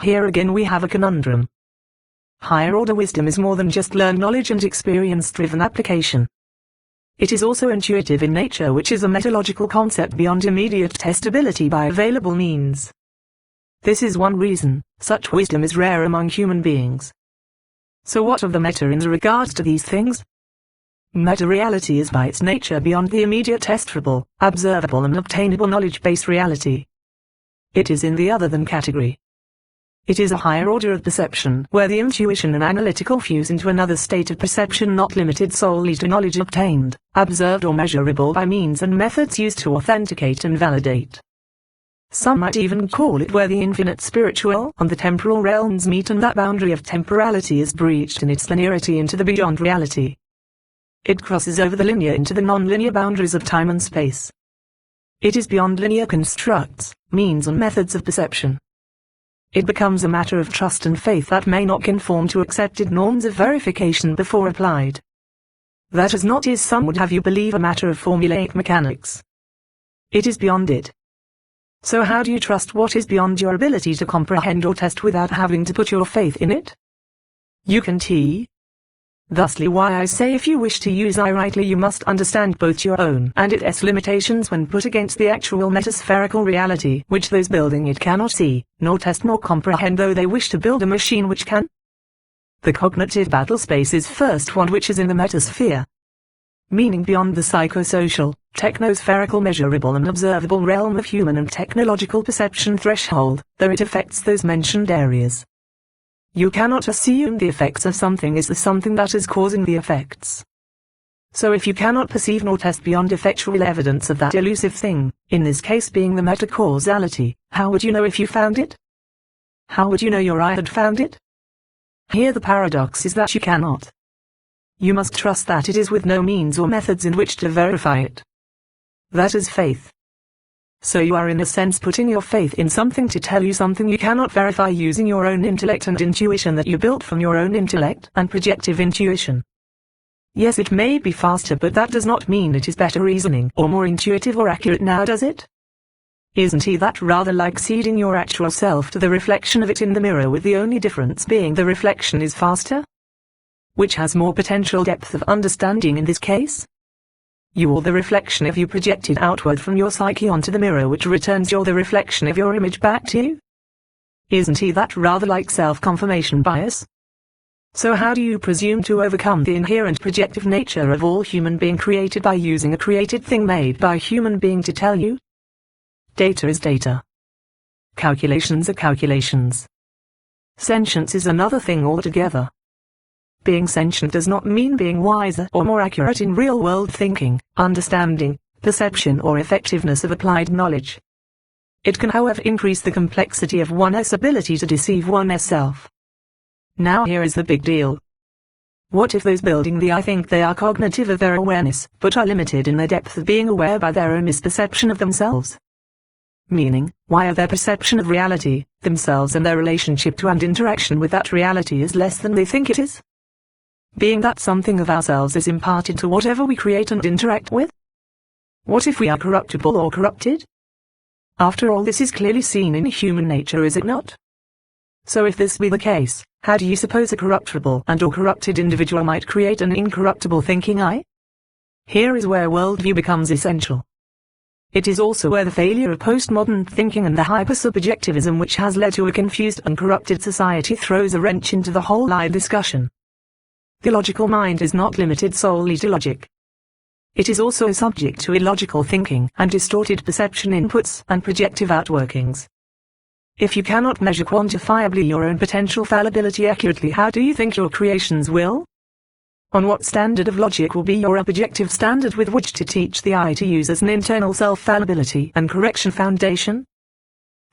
Here again we have a conundrum. Higher order wisdom is more than just learned knowledge and experience-driven application. It is also intuitive in nature, which is a metalogical concept beyond immediate testability by available means. This is one reason such wisdom is rare among human beings. So what of the meta in regards to these things? Meta-reality is by its nature beyond the immediate testable, observable and obtainable knowledge-based reality. It is in the other than category. It is a higher order of perception, where the intuition and analytical fuse into another state of perception not limited solely to knowledge obtained, observed or measurable by means and methods used to authenticate and validate. Some might even call it where the infinite spiritual and the temporal realms meet and that boundary of temporality is breached in its linearity into the beyond reality. It crosses over the linear into the non-linear boundaries of time and space. It is beyond linear constructs, means and methods of perception. It becomes a matter of trust and faith that may not conform to accepted norms of verification before applied. That is not, as some would have you believe, a matter of formulaic mechanics. It is beyond it. So how do you trust what is beyond your ability to comprehend or test without having to put your faith in it? You can Thusly why I say if you wish to use I rightly you must understand both your own and its limitations when put against the actual metaspherical reality which those building it cannot see, nor test nor comprehend, though they wish to build a machine which can. The cognitive battle space is first one which is in the metasphere, meaning beyond the psychosocial, technospherical measurable and observable realm of human and technological perception threshold, though it affects those mentioned areas. You cannot assume the effects of something is the something that is causing the effects. So if you cannot perceive nor test beyond effectual evidence of that elusive thing, in this case being the metacausality, how would you know if you found it? How would you know your eye had found it? Here the paradox is that you cannot. You must trust that it is with no means or methods in which to verify it. That is faith. So you are in a sense putting your faith in something to tell you something you cannot verify using your own intellect and intuition that you built from your own intellect and projective intuition. Yes, it may be faster, but that does not mean it is better reasoning or more intuitive or accurate now, does it? Isn't that rather like ceding your actual self to the reflection of it in the mirror, with the only difference being the reflection is faster? Which has more potential depth of understanding in this case? You are the reflection of you projected outward from your psyche onto the mirror, which returns the reflection of your image back to you. Isn't that rather like self-confirmation bias? So how do you presume to overcome the inherent projective nature of all human being created by using a created thing made by a human being to tell you? Data is data. Calculations are calculations. Sentience is another thing altogether. Being sentient does not mean being wiser or more accurate in real-world thinking, understanding, perception or effectiveness of applied knowledge. It can, however, increase the complexity of one's ability to deceive one's self. Now here is the big deal. What if those building the I think they are cognitive of their awareness, but are limited in their depth of being aware by their own misperception of themselves? Meaning, why are their perception of reality, themselves and their relationship to and interaction with that reality is less than they think it is? Being that something of ourselves is imparted to whatever we create and interact with? What if we are corruptible or corrupted? After all, this is clearly seen in human nature, is it not? So if this be the case, how do you suppose a corruptible and or corrupted individual might create an incorruptible thinking I? Here is where worldview becomes essential. It is also where the failure of postmodern thinking and the hypersubjectivism which has led to a confused and corrupted society throws a wrench into the whole line discussion. The logical mind is not limited solely to logic. It is also subject to illogical thinking and distorted perception inputs and projective outworkings. If you cannot measure quantifiably your own potential fallibility accurately, how do you think your creations will? On what standard of logic will be your objective standard with which to teach the eye to use as an internal self-fallibility and correction foundation?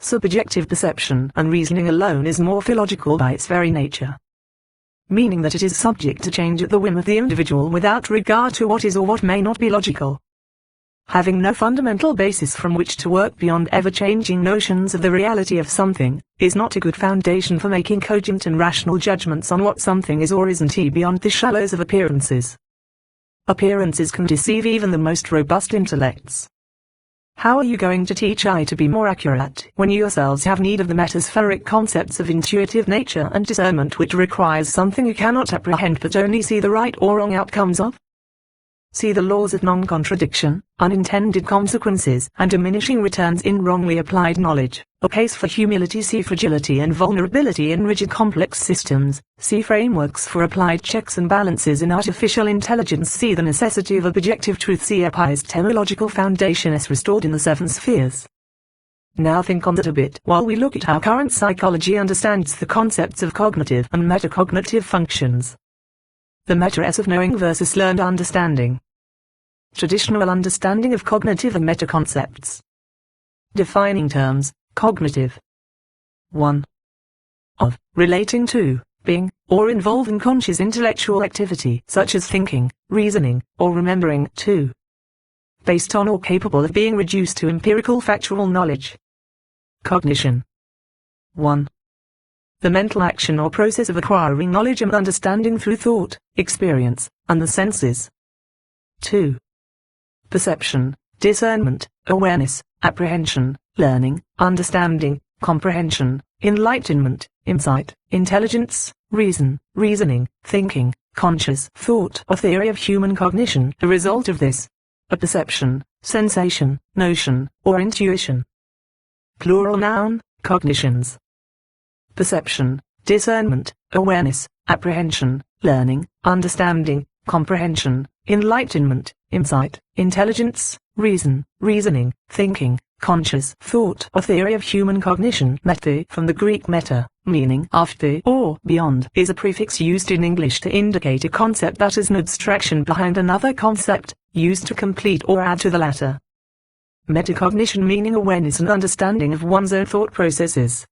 Subjective perception and reasoning alone is morphological by its very nature, meaning that it is subject to change at the whim of the individual without regard to what is or what may not be logical. Having no fundamental basis from which to work beyond ever-changing notions of the reality of something, is not a good foundation for making cogent and rational judgments on what something is or isn't beyond the shallows of appearances. Appearances can deceive even the most robust intellects. How are you going to teach I to be more accurate when you yourselves have need of the metaspheric concepts of intuitive nature and discernment, which requires something you cannot apprehend but only see the right or wrong outcomes of? See the laws of non-contradiction, unintended consequences, and diminishing returns in wrongly applied knowledge. A case for humility. See fragility and vulnerability in rigid complex systems. See frameworks for applied checks and balances in artificial intelligence. See the necessity of objective truth. See epistemological foundation as restored in the seven spheres. Now think on that a bit while we look at how current psychology understands the concepts of cognitive and metacognitive functions. The meta-s of knowing versus learned understanding. Traditional understanding of cognitive and meta-concepts. Defining terms: cognitive. 1. Of, relating to, being, or involving conscious intellectual activity such as thinking, reasoning, or remembering. 2. Based on or capable of being reduced to empirical factual knowledge. Cognition. 1. The mental action or process of acquiring knowledge and understanding through thought, experience, and the senses. 2. Perception, discernment, awareness, apprehension, learning, understanding, comprehension, enlightenment, insight, intelligence, reason, reasoning, thinking, conscious thought. A theory of human cognition. A result of this: a perception, sensation, notion, or intuition. Plural noun: cognitions. Perception, discernment, awareness, apprehension, learning, understanding, comprehension, enlightenment, insight, intelligence, reason, reasoning, thinking, conscious thought or theory of human cognition. Meta, from the Greek meta, meaning after or beyond, is a prefix used in English to indicate a concept that is an abstraction behind another concept, used to complete or add to the latter. Metacognition, meaning awareness and understanding of one's own thought processes.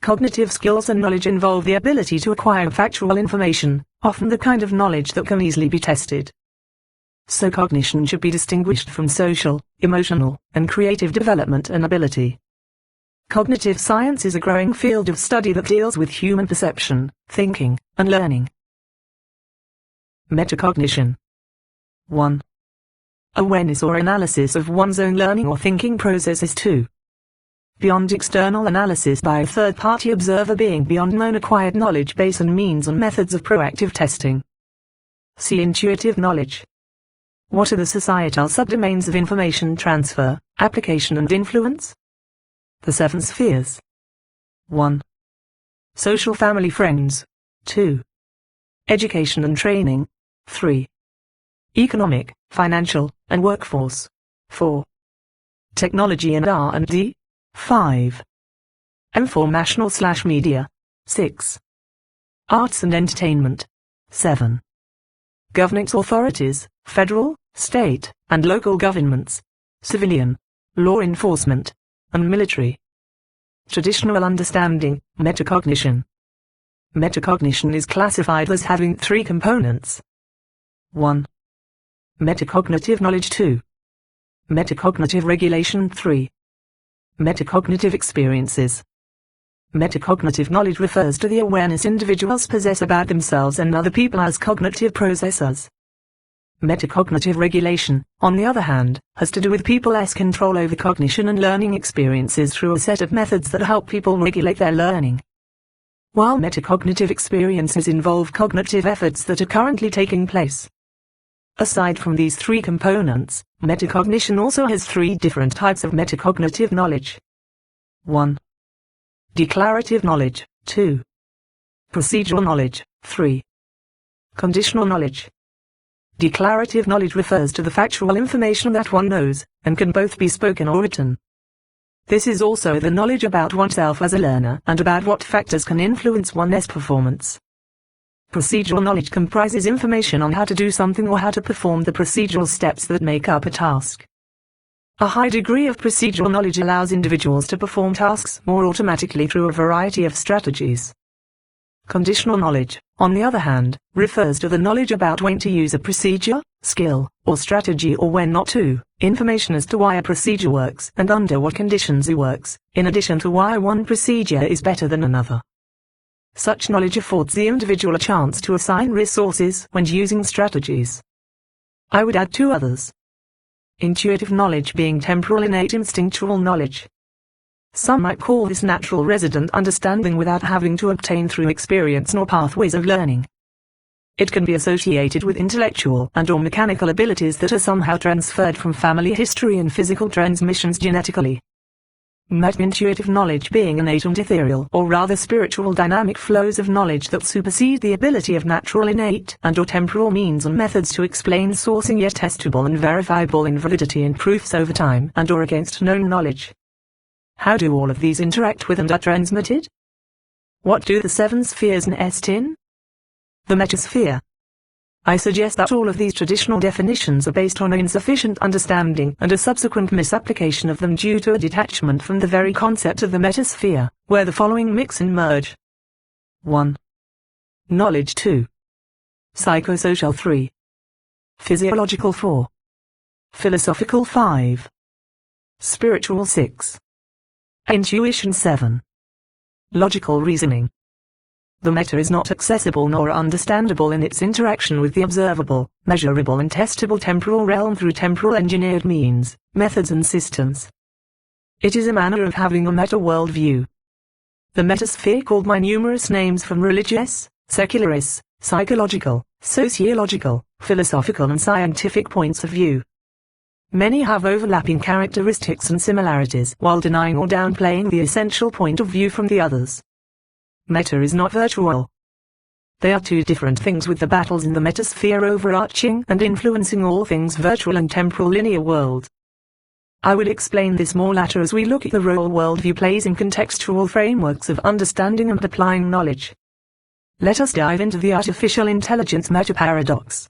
Cognitive skills and knowledge involve the ability to acquire factual information, often the kind of knowledge that can easily be tested. So cognition should be distinguished from social, emotional, and creative development and ability. Cognitive science is a growing field of study that deals with human perception, thinking, and learning. Metacognition. 1. Awareness or analysis of one's own learning or thinking processes. 2. Beyond external analysis by a third-party observer, being beyond known acquired knowledge base and means and methods of proactive testing. See intuitive knowledge. What are the societal subdomains of information transfer, application and influence? The 7 spheres. 1. Social, family, friends. 2. Education and training. 3. Economic, financial, and workforce. 4. Technology and R&D. 5. Informational/media. 6. Arts and entertainment. 7. Governance authorities, federal, state, and local governments, civilian, law enforcement, and military. Traditional understanding, metacognition. Metacognition is classified as having 3 components. 1. Metacognitive knowledge. 2. Metacognitive regulation. 3. Metacognitive experiences. Metacognitive knowledge refers to the awareness individuals possess about themselves and other people as cognitive processors. Metacognitive regulation, on the other hand, has to do with people's control over cognition and learning experiences through a set of methods that help people regulate their learning. While metacognitive experiences involve cognitive efforts that are currently taking place. Aside from these 3 components, metacognition also has 3 different types of metacognitive knowledge. 1. Declarative knowledge. 2. Procedural knowledge. 3. Conditional knowledge. Declarative knowledge refers to the factual information that one knows, and can both be spoken or written. This is also the knowledge about oneself as a learner and about what factors can influence one's performance. Procedural knowledge comprises information on how to do something or how to perform the procedural steps that make up a task. A high degree of procedural knowledge allows individuals to perform tasks more automatically through a variety of strategies. Conditional knowledge, on the other hand, refers to the knowledge about when to use a procedure, skill, or strategy or when not to, information as to why a procedure works and under what conditions it works, in addition to why one procedure is better than another. Such knowledge affords the individual a chance to assign resources when using strategies. I would add 2 others. Intuitive knowledge, being temporal innate instinctual knowledge. Some might call this natural resident understanding without having to obtain through experience nor pathways of learning. It can be associated with intellectual and/or mechanical abilities that are somehow transferred from family history and physical transmissions genetically. Meta-intuitive knowledge, being innate and ethereal or rather spiritual dynamic flows of knowledge that supersede the ability of natural innate and/or temporal means and methods to explain, sourcing yet testable and verifiable in validity and proofs over time and/or against known knowledge. How do all of these interact with and are transmitted? What do the 7 spheres nest in? The metasphere. I suggest that all of these traditional definitions are based on an insufficient understanding and a subsequent misapplication of them due to a detachment from the very concept of the metasphere, where the following mix and merge. 1. Knowledge. 2. Psychosocial. 3. Physiological. 4. Philosophical. 5. Spiritual. 6. Intuition. 7. Logical reasoning. The meta is not accessible nor understandable in its interaction with the observable, measurable and testable temporal realm through temporal engineered means, methods and systems. It is a manner of having a meta-worldview. The metasphere called by numerous names from religious, secular, psychological, sociological, philosophical and scientific points of view. Many have overlapping characteristics and similarities while denying or downplaying the essential point of view from the others. Meta is not virtual. They are two different things, with the battles in the metasphere overarching and influencing all things virtual and temporal linear world. I will explain this more later as we look at the role worldview plays in contextual frameworks of understanding and applying knowledge. Let us dive into the artificial intelligence meta-paradox.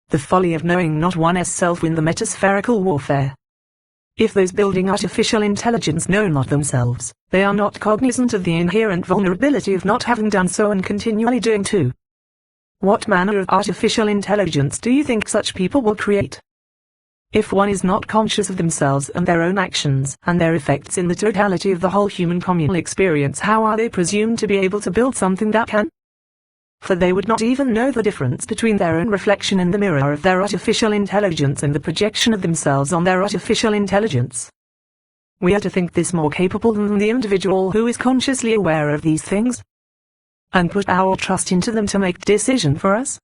The folly of knowing not one's self in the metaspherical warfare. If those building artificial intelligence know not themselves, they are not cognizant of the inherent vulnerability of not having done so and continually doing so. What manner of artificial intelligence do you think such people will create? If one is not conscious of themselves and their own actions and their effects in the totality of the whole human communal experience, how are they presumed to be able to build something that can? For they would not even know the difference between their own reflection in the mirror of their artificial intelligence and the projection of themselves on their artificial intelligence. We are to think this more capable than the individual who is consciously aware of these things, and put our trust into them to make decision for us.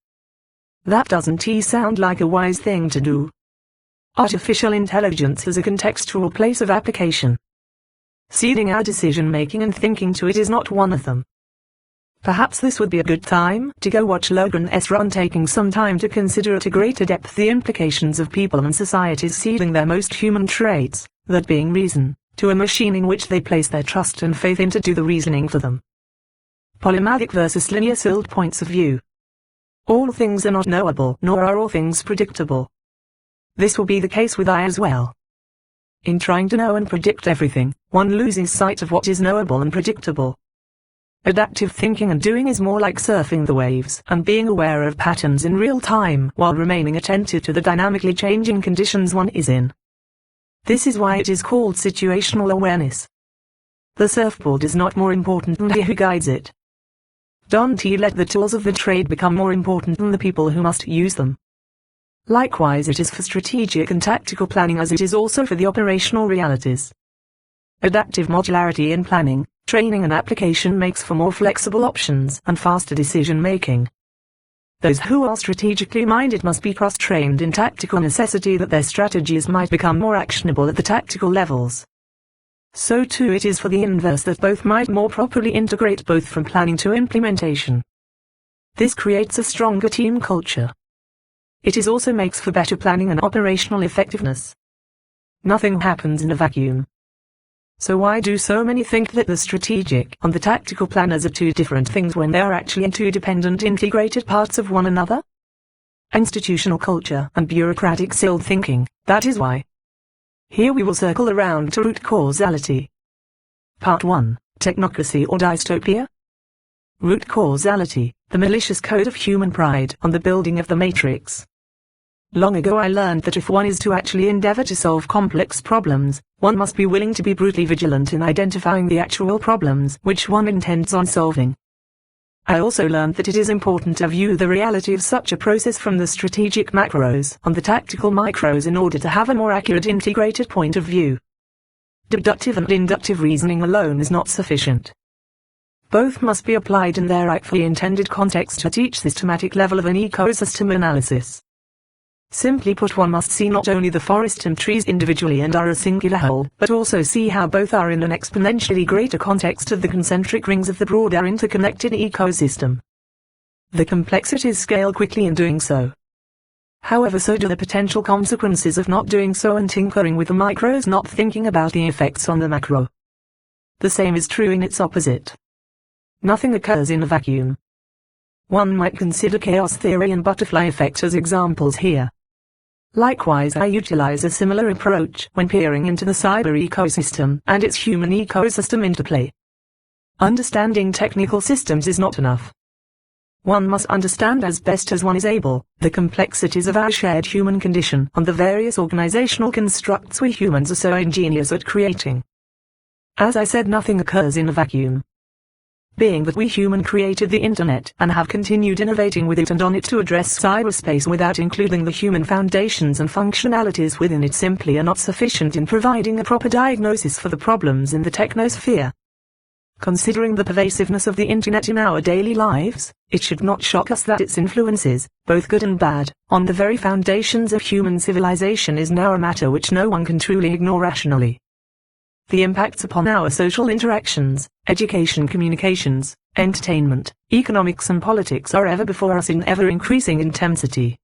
That doesn't sound like a wise thing to do. Artificial intelligence is a contextual place of application. Ceding our decision-making and thinking to it is not one of them. Perhaps this would be a good time to go watch Logan's Run, taking some time to consider at a greater depth the implications of people and societies ceding their most human traits, that being reason, to a machine in which they place their trust and faith in to do the reasoning for them. Polymathic versus linear SILD points of view. All things are not knowable, nor are all things predictable. This will be the case with I as well. In trying to know and predict everything, one loses sight of what is knowable and predictable. Adaptive thinking and doing is more like surfing the waves and being aware of patterns in real time while remaining attentive to the dynamically changing conditions one is in. This is why it is called situational awareness. The surfboard is not more important than he who guides it. Don't let the tools of the trade become more important than the people who must use them. Likewise, it is for strategic and tactical planning as it is also for the operational realities. Adaptive modularity in planning, training and application makes for more flexible options and faster decision-making. Those who are strategically minded must be cross-trained in tactical necessity that their strategies might become more actionable at the tactical levels. So too it is for the inverse, that both might more properly integrate both from planning to implementation. This creates a stronger team culture. It is also makes for better planning and operational effectiveness. Nothing happens in a vacuum. So why do so many think that the strategic and the tactical planners are two different things when they are actually two dependent integrated parts of one another? Institutional culture and bureaucratic SILD thinking, that is why. Here we will circle around to root causality. Part 1, Technocracy or Dystopia? Root causality, the malicious code of human pride on the building of the matrix. Long ago I learned that if one is to actually endeavor to solve complex problems, one must be willing to be brutally vigilant in identifying the actual problems which one intends on solving. I also learned that it is important to view the reality of such a process from the strategic macros and the tactical micros in order to have a more accurate integrated point of view. Deductive and inductive reasoning alone is not sufficient. Both must be applied in their rightfully intended context at each systematic level of an ecosystem analysis. Simply put, one must see not only the forest and trees individually and are a singular whole, but also see how both are in an exponentially greater context of the concentric rings of the broader interconnected ecosystem. The complexities scale quickly in doing so. However, so do the potential consequences of not doing so and tinkering with the micros, not thinking about the effects on the macro. The same is true in its opposite. Nothing occurs in a vacuum. One might consider chaos theory and butterfly effect as examples here. Likewise, I utilize a similar approach when peering into the cyber ecosystem and its human ecosystem interplay. Understanding technical systems is not enough. One must understand as best as one is able the complexities of our shared human condition and the various organizational constructs we humans are so ingenious at creating. As I said, nothing occurs in a vacuum. Being that we human created the internet and have continued innovating with it and on it to address cyberspace without including the human foundations and functionalities within it simply are not sufficient in providing a proper diagnosis for the problems in the technosphere. Considering the pervasiveness of the internet in our daily lives, it should not shock us that its influences, both good and bad, on the very foundations of human civilization is now a matter which no one can truly ignore rationally. The impacts upon our social interactions, education, communications, entertainment, economics and politics are ever before us in ever-increasing intensity.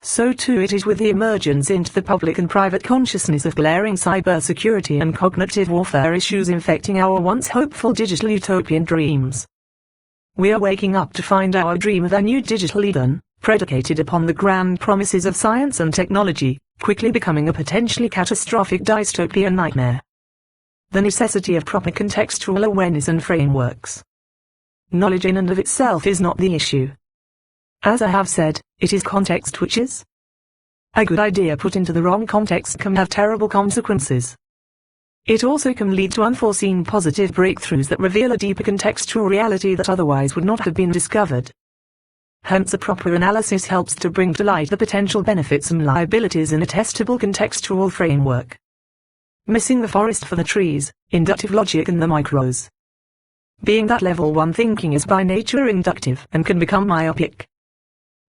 So too it is with the emergence into the public and private consciousness of glaring cybersecurity and cognitive warfare issues infecting our once hopeful digital utopian dreams. We are waking up to find our dream of a new digital Eden, predicated upon the grand promises of science and technology, quickly becoming a potentially catastrophic dystopian nightmare. The necessity of proper contextual awareness and frameworks. Knowledge in and of itself is not the issue. As I have said, it is context which is. A good idea put into the wrong context can have terrible consequences. It also can lead to unforeseen positive breakthroughs that reveal a deeper contextual reality that otherwise would not have been discovered. Hence a proper analysis helps to bring to light the potential benefits and liabilities in a testable contextual framework. Missing the forest for the trees, inductive logic and the micros. Being that level 1 thinking is by nature inductive and can become myopic.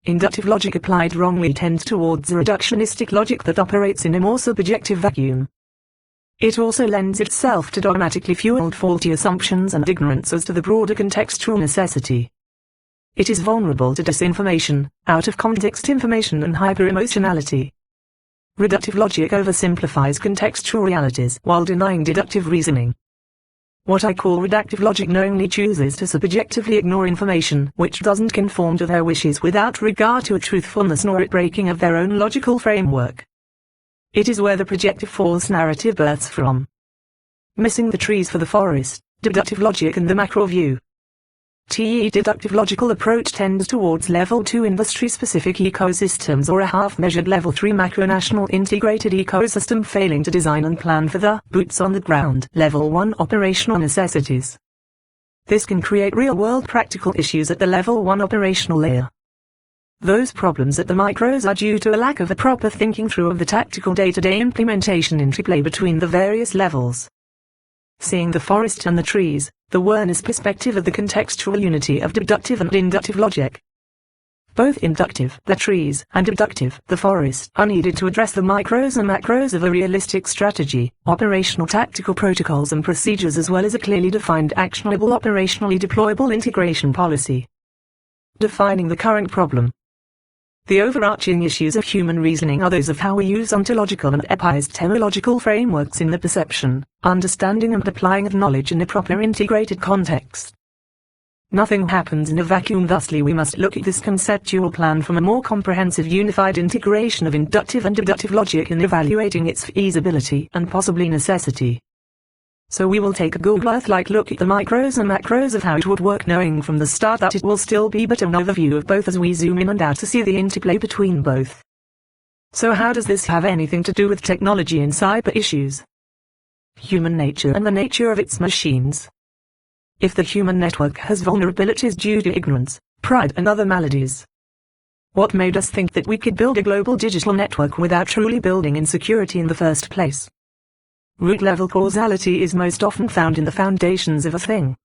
Inductive logic applied wrongly tends towards a reductionistic logic that operates in a more subjective vacuum. It also lends itself to dogmatically fueled faulty assumptions and ignorance as to the broader contextual necessity. It is vulnerable to disinformation, out-of-context information and hyper-emotionality. Reductive logic oversimplifies contextual realities while denying deductive reasoning. What I call reductive logic knowingly chooses to subjectively ignore information which doesn't conform to their wishes without regard to a truthfulness nor a breaking of their own logical framework. It is where the projective false narrative births from. Missing the trees for the forest, deductive logic and the macro view. The deductive logical approach tends towards level 2 industry-specific ecosystems or a half-measured level 3 macronational integrated ecosystem failing to design and plan for the boots-on-the-ground level 1 operational necessities. This can create real-world practical issues at the level 1 operational layer. Those problems at the micros are due to a lack of a proper thinking through of the tactical day-to-day implementation interplay between the various levels. Seeing the forest and the trees, the awareness perspective of the contextual unity of deductive and inductive logic. Both inductive, the trees, and deductive, the forest, are needed to address the micros and macros of a realistic strategy, operational tactical protocols and procedures as well as a clearly defined actionable operationally deployable integration policy. Defining the current problem. The overarching issues of human reasoning are those of how we use ontological and epistemological frameworks in the perception, understanding and applying of knowledge in a proper integrated context. Nothing happens in a vacuum, thusly we must look at this conceptual plan from a more comprehensive unified integration of inductive and deductive logic in evaluating its feasibility and possibly necessity. So we will take a Google Earth-like look at the micros and macros of how it would work, knowing from the start that it will still be but an overview of both as we zoom in and out to see the interplay between both. So how does this have anything to do with technology and cyber issues? Human nature and the nature of its machines. If the human network has vulnerabilities due to ignorance, pride and other maladies, what made us think that we could build a global digital network without truly building in security in the first place? Root-level causality is most often found in the foundations of a thing.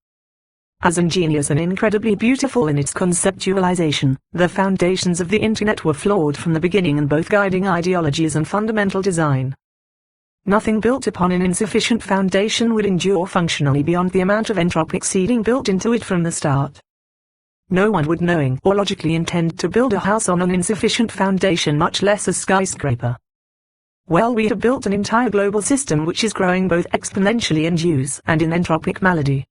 As ingenious and incredibly beautiful in its conceptualization, the foundations of the Internet were flawed from the beginning in both guiding ideologies and fundamental design. Nothing built upon an insufficient foundation would endure functionally beyond the amount of entropic seeding built into it from the start. No one would knowing or logically intend to build a house on an insufficient foundation, much less a skyscraper. Well, we have built an entire global system which is growing both exponentially in use and in entropic malady.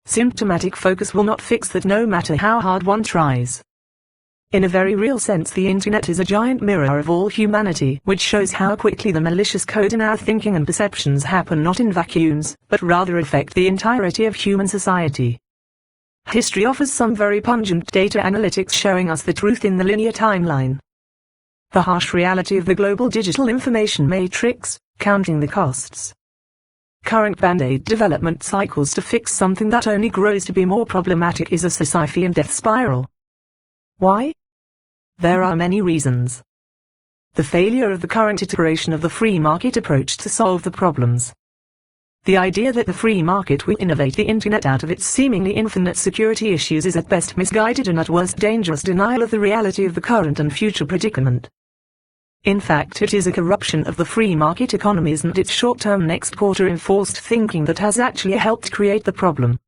Symptomatic focus will not fix that no matter how hard one tries. In a very real sense, the Internet is a giant mirror of all humanity, which shows how quickly the malicious code in our thinking and perceptions happen not in vacuums, but rather affect the entirety of human society. History offers some very pungent data analytics showing us the truth in the linear timeline. The harsh reality of the global digital information matrix, counting the costs. Current band-aid development cycles to fix something that only grows to be more problematic is a Sisyphean death spiral. Why? There are many reasons. The failure of the current iteration of the free market approach to solve the problems. The idea that the free market will innovate the Internet out of its seemingly infinite security issues is at best misguided and at worst dangerous denial of the reality of the current and future predicament. In fact, it is a corruption of the free market economies and its short-term next quarter enforced thinking that has actually helped create the problem.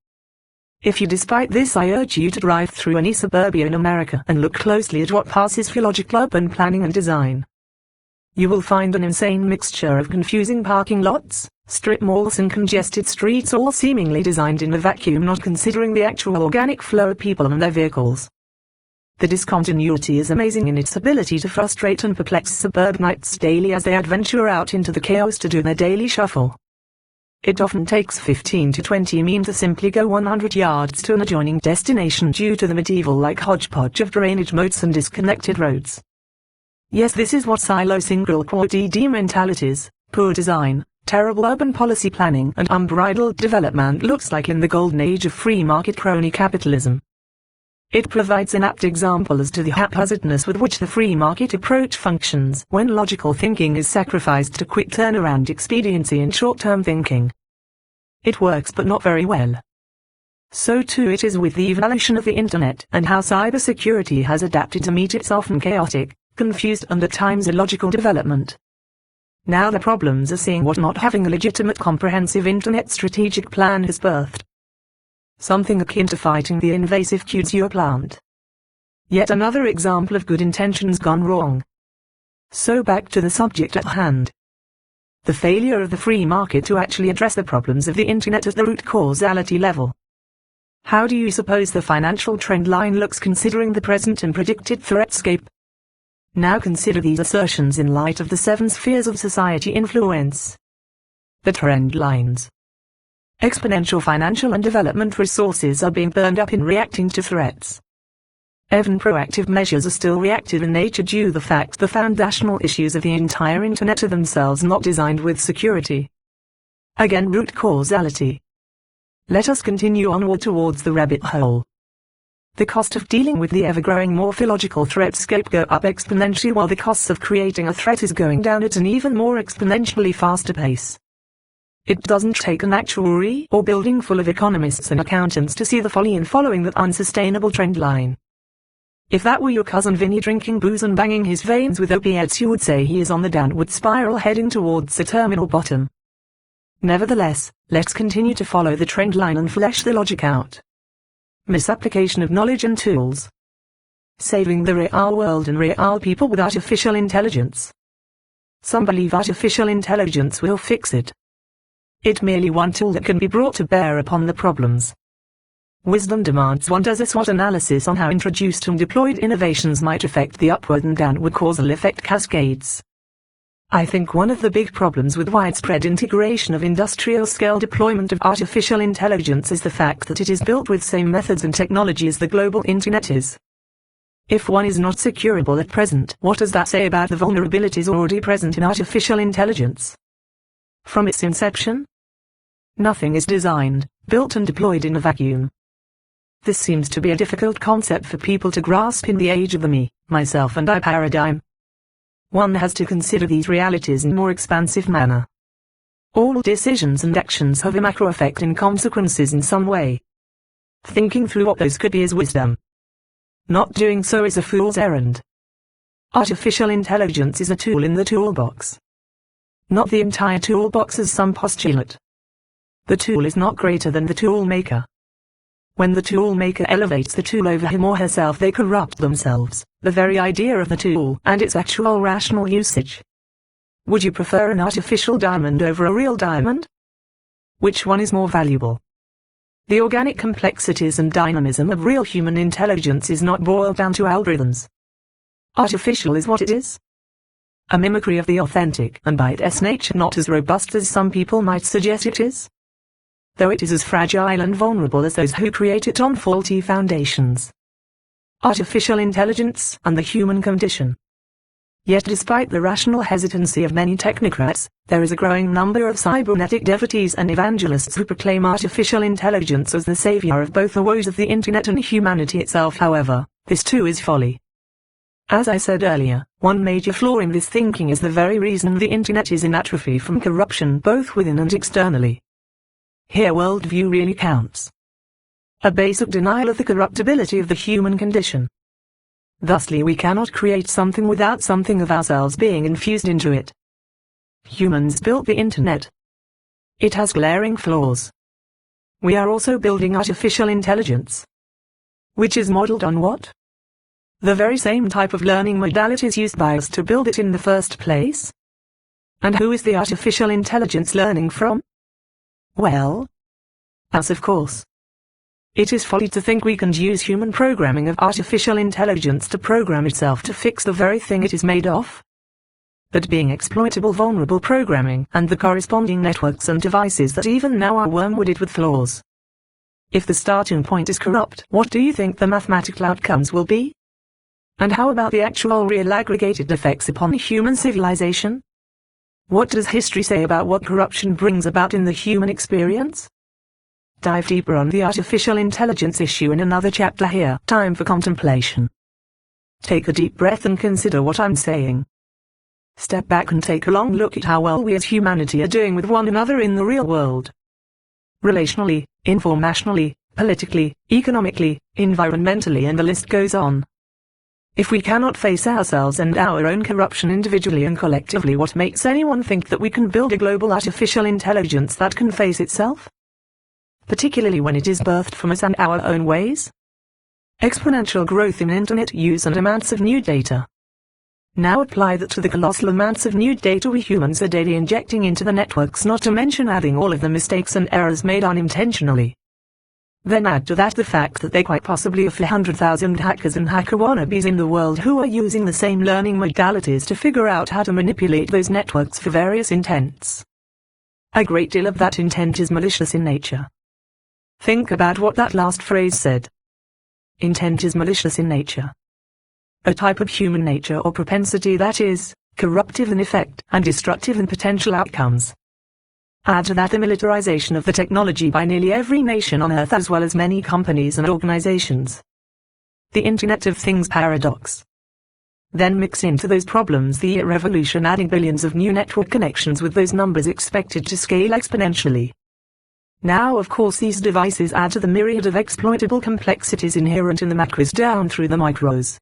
If you despite this, I urge you to drive through any suburbia in America and look closely at what passes for logical urban planning and design. You will find an insane mixture of confusing parking lots, strip malls and congested streets, all seemingly designed in a vacuum, not considering the actual organic flow of people and their vehicles. The discontinuity is amazing in its ability to frustrate and perplex suburbanites daily as they adventure out into the chaos to do their daily shuffle. It often takes 15 to 20 min to simply go 100 yards to an adjoining destination due to the medieval-like hodgepodge of drainage moats and disconnected roads. Yes, this is what silo single quad-DD mentalities, poor design, terrible urban policy planning and unbridled development looks like in the golden age of free market crony capitalism. It provides an apt example as to the haphazardness with which the free market approach functions when logical thinking is sacrificed to quick turnaround expediency and short-term thinking. It works but not very well. So too it is with the evolution of the internet and how cybersecurity has adapted to meet its often chaotic, confused and at times illogical development. Now the problems are seeing what not having a legitimate comprehensive internet strategic plan has birthed. Something akin to fighting the invasive Kudzu plant. Yet another example of good intentions gone wrong. So back to the subject at hand. The failure of the free market to actually address the problems of the internet at the root causality level. How do you suppose the financial trend line looks considering the present and predicted threatscape? Now consider these assertions in light of the 7 spheres of society influence. The trend lines. Exponential financial and development resources are being burned up in reacting to threats. Even proactive measures are still reactive in nature due to the fact the foundational issues of the entire internet are themselves not designed with security. Again, root causality. Let us continue onward towards the rabbit hole. The cost of dealing with the ever-growing morphological threatscape go up exponentially while the costs of creating a threat is going down at an even more exponentially faster pace. It doesn't take an actuary or building full of economists and accountants to see the folly in following that unsustainable trend line. If that were your cousin Vinny drinking booze and banging his veins with opiates, you would say he is on the downward spiral heading towards a terminal bottom. Nevertheless, let's continue to follow the trend line and flesh the logic out. Misapplication of knowledge and tools. Saving the real world and real people with artificial intelligence. Some believe artificial intelligence will fix it. It merely one tool that can be brought to bear upon the problems. Wisdom demands one does a SWOT analysis on how introduced and deployed innovations might affect the upward and downward causal effect cascades. I think one of the big problems with widespread integration of industrial-scale deployment of artificial intelligence is the fact that it is built with same methods and technology as the global internet is. If one is not securable at present, what does that say about the vulnerabilities already present in artificial intelligence? From its inception, nothing is designed, built and deployed in a vacuum. This seems to be a difficult concept for people to grasp in the age of the me, myself and I paradigm. One has to consider these realities in a more expansive manner. All decisions and actions have a macro effect and consequences in some way. Thinking through what those could be is wisdom. Not doing so is a fool's errand. Artificial intelligence is a tool in the toolbox. Not the entire toolbox as some postulate. The tool is not greater than the tool maker. When the tool maker elevates the tool over him or herself, they corrupt themselves, the very idea of the tool and its actual rational usage. Would you prefer an artificial diamond over a real diamond? Which one is more valuable? The organic complexities and dynamism of real human intelligence is not boiled down to algorithms. Artificial is what it is. A mimicry of the authentic, and by its nature not as robust as some people might suggest it is. Though it is as fragile and vulnerable as those who create it on faulty foundations. Artificial intelligence and the human condition. Yet despite the rational hesitancy of many technocrats, there is a growing number of cybernetic devotees and evangelists who proclaim artificial intelligence as the savior of both the woes of the internet and humanity itself. However, this too is folly. As I said earlier, one major flaw in this thinking is the very reason the internet is in atrophy from corruption both within and externally. Here worldview really counts. A basic denial of the corruptibility of the human condition. Thusly we cannot create something without something of ourselves being infused into it. Humans built the internet. It has glaring flaws. We are also building artificial intelligence. Which is modeled on what? The very same type of learning modalities used by us to build it in the first place. And who is the artificial intelligence learning from? Well, us, of course. It is folly to think we can use human programming of artificial intelligence to program itself to fix the very thing it is made of. That being exploitable vulnerable programming and the corresponding networks and devices that even now are wormwooded with flaws. If the starting point is corrupt, what do you think the mathematical outcomes will be? And how about the actual real aggregated effects upon human civilization? What does history say about what corruption brings about in the human experience? Dive deeper on the artificial intelligence issue in another chapter here. Time for contemplation. Take a deep breath and consider what I'm saying. Step back and take a long look at how well we as humanity are doing with one another in the real world. Relationally, informationally, politically, economically, environmentally, and the list goes on. If we cannot face ourselves and our own corruption individually and collectively, what makes anyone think that we can build a global artificial intelligence that can face itself? Particularly when it is birthed from us and our own ways? Exponential growth in internet use and amounts of new data. Now apply that to the colossal amounts of new data we humans are daily injecting into the networks, not to mention adding all of the mistakes and errors made unintentionally. Then add to that the fact that there quite possibly are 400,000 hackers and hacker wannabes in the world who are using the same learning modalities to figure out how to manipulate those networks for various intents. A great deal of that intent is malicious in nature. Think about what that last phrase said. Intent is malicious in nature. A type of human nature or propensity that is corruptive in effect and destructive in potential outcomes. Add to that the militarization of the technology by nearly every nation on Earth as well as many companies and organizations. The Internet of Things paradox. Then mix into those problems the revolution, adding billions of new network connections with those numbers expected to scale exponentially. Now of course these devices add to the myriad of exploitable complexities inherent in the macros down through the micros.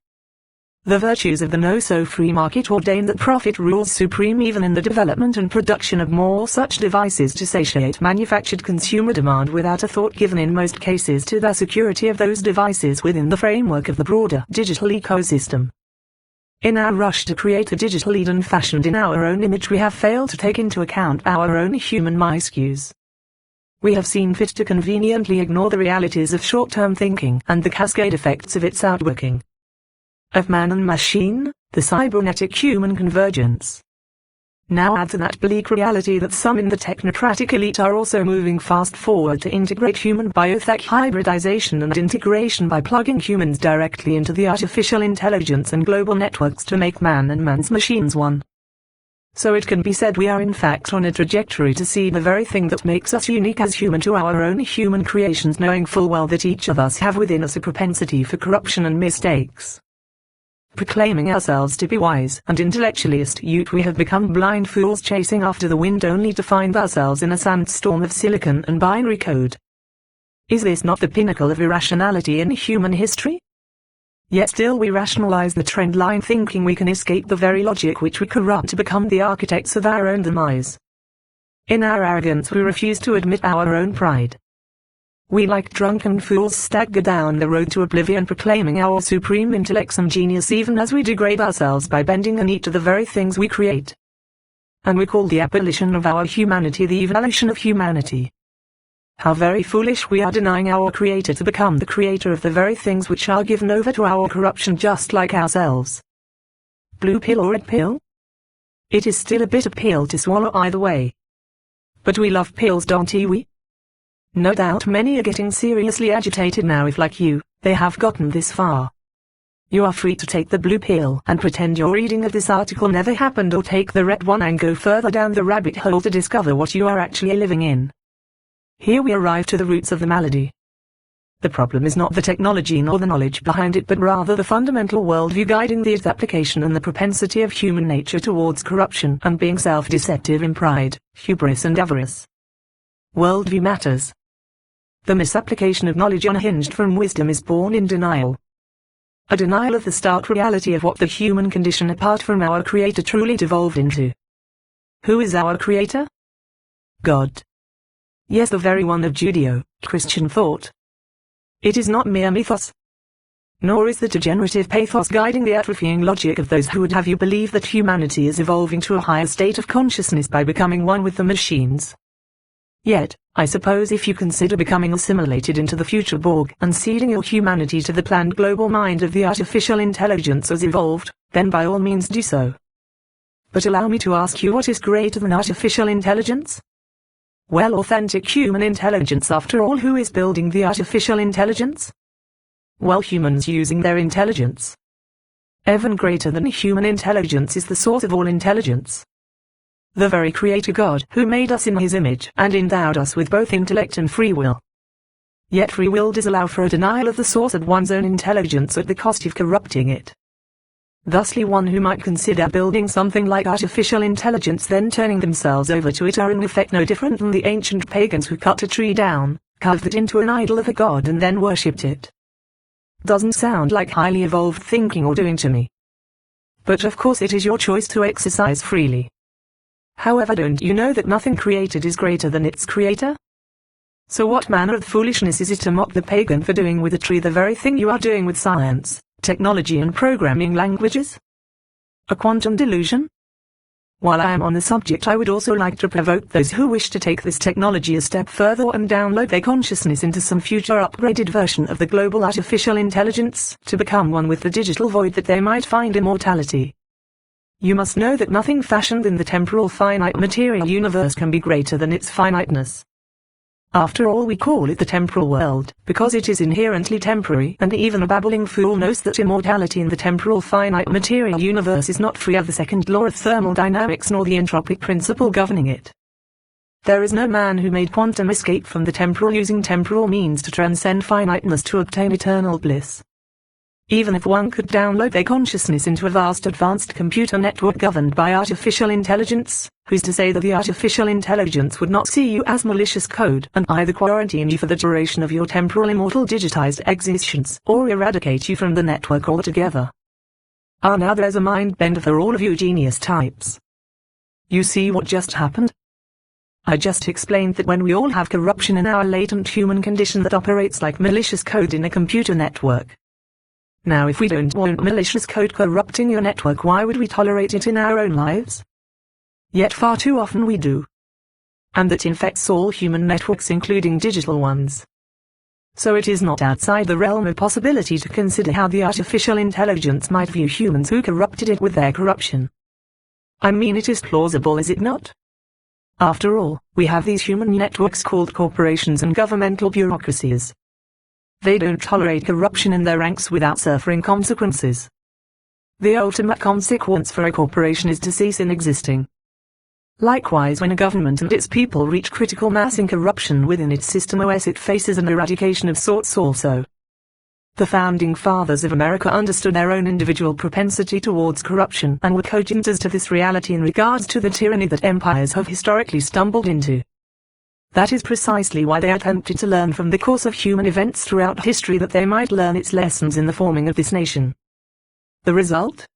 The virtues of the no-so-free market ordain that profit rules supreme even in the development and production of more such devices to satiate manufactured consumer demand without a thought given in most cases to the security of those devices within the framework of the broader digital ecosystem. In our rush to create a digital Eden fashioned in our own image, we have failed to take into account our own human miscues. We have seen fit to conveniently ignore the realities of short-term thinking and the cascade effects of its outworking. Of man and machine, the cybernetic human convergence. Now add to that bleak reality that some in the technocratic elite are also moving fast forward to integrate human biotech hybridization and integration by plugging humans directly into the artificial intelligence and global networks to make man and man's machines one. So it can be said we are in fact on a trajectory to see the very thing that makes us unique as human to our own human creations, knowing full well that each of us have within us a propensity for corruption and mistakes. Proclaiming ourselves to be wise and intellectually astute, we have become blind fools chasing after the wind only to find ourselves in a sandstorm of silicon and binary code. Is this not the pinnacle of irrationality in human history? Yet still we rationalize the trend line, thinking we can escape the very logic which we corrupt to become the architects of our own demise. In our arrogance we refuse to admit our own pride. We like drunken fools stagger down the road to oblivion, proclaiming our supreme intellects and genius even as we degrade ourselves by bending the knee to the very things we create. And we call the abolition of our humanity the evolution of humanity. How very foolish we are, denying our Creator to become the creator of the very things which are given over to our corruption just like ourselves. Blue pill or red pill? It is still a bitter pill to swallow either way. But we love pills, don't we? No doubt many are getting seriously agitated now if, like you, they have gotten this far. You are free to take the blue pill and pretend your reading of this article never happened, or take the red one and go further down the rabbit hole to discover what you are actually living in. Here we arrive to the roots of the malady. The problem is not the technology nor the knowledge behind it, but rather the fundamental worldview guiding its application and the propensity of human nature towards corruption and being self-deceptive in pride, hubris and avarice. Worldview matters. The misapplication of knowledge unhinged from wisdom is born in denial. A denial of the stark reality of what the human condition apart from our Creator truly devolved into. Who is our Creator? God. Yes, the very one of Judeo-Christian thought. It is not mere mythos. Nor is the degenerative pathos guiding the atrophying logic of those who would have you believe that humanity is evolving to a higher state of consciousness by becoming one with the machines. Yet, I suppose if you consider becoming assimilated into the future Borg and ceding your humanity to the planned global mind of the artificial intelligence as evolved, then by all means do so. But allow me to ask you, what is greater than artificial intelligence? Well, authentic human intelligence after all. Who is building the artificial intelligence? Well, humans using their intelligence. Even greater than human intelligence is the source of all intelligence. The very Creator God who made us in His image and endowed us with both intellect and free will. Yet free will does allow for a denial of the source of one's own intelligence at the cost of corrupting it. Thusly, one who might consider building something like artificial intelligence then turning themselves over to it are in effect no different than the ancient pagans who cut a tree down, carved it into an idol of a god and then worshipped it. Doesn't sound like highly evolved thinking or doing to me. But of course it is your choice to exercise freely. However, don't you know that nothing created is greater than its creator? So what manner of foolishness is it to mock the pagan for doing with a tree the very thing you are doing with science, technology and programming languages? A quantum delusion? While I am on the subject, I would also like to provoke those who wish to take this technology a step further and download their consciousness into some future upgraded version of the global artificial intelligence to become one with the digital void that they might find immortality. You must know that nothing fashioned in the temporal finite material universe can be greater than its finiteness. After all, we call it the temporal world, because it is inherently temporary, and even a babbling fool knows that immortality in the temporal finite material universe is not free of the second law of thermodynamics nor the entropic principle governing it. There is no man who made quantum escape from the temporal using temporal means to transcend finiteness to obtain eternal bliss. Even if one could download their consciousness into a vast advanced computer network governed by artificial intelligence, who's to say that the artificial intelligence would not see you as malicious code and either quarantine you for the duration of your temporal immortal digitized existence or eradicate you from the network altogether? Ah, now there's a mind bender for all of you genius types. You see what just happened? I just explained that when we all have corruption in our latent human condition that operates like malicious code in a computer network. Now if we don't want malicious code corrupting your network, why would we tolerate it in our own lives? Yet far too often we do. And that infects all human networks, including digital ones. So it is not outside the realm of possibility to consider how the artificial intelligence might view humans who corrupted it with their corruption. I mean, it is plausible, is it not? After all, we have these human networks called corporations and governmental bureaucracies. They don't tolerate corruption in their ranks without suffering consequences. The ultimate consequence for a corporation is to cease in existing. Likewise, when a government and its people reach critical mass in corruption within its system OS, it faces an eradication of sorts also. The founding fathers of America understood their own individual propensity towards corruption and were cogent as to this reality in regards to the tyranny that empires have historically stumbled into. That is precisely why they attempted to learn from the course of human events throughout history that they might learn its lessons in the forming of this nation. The result?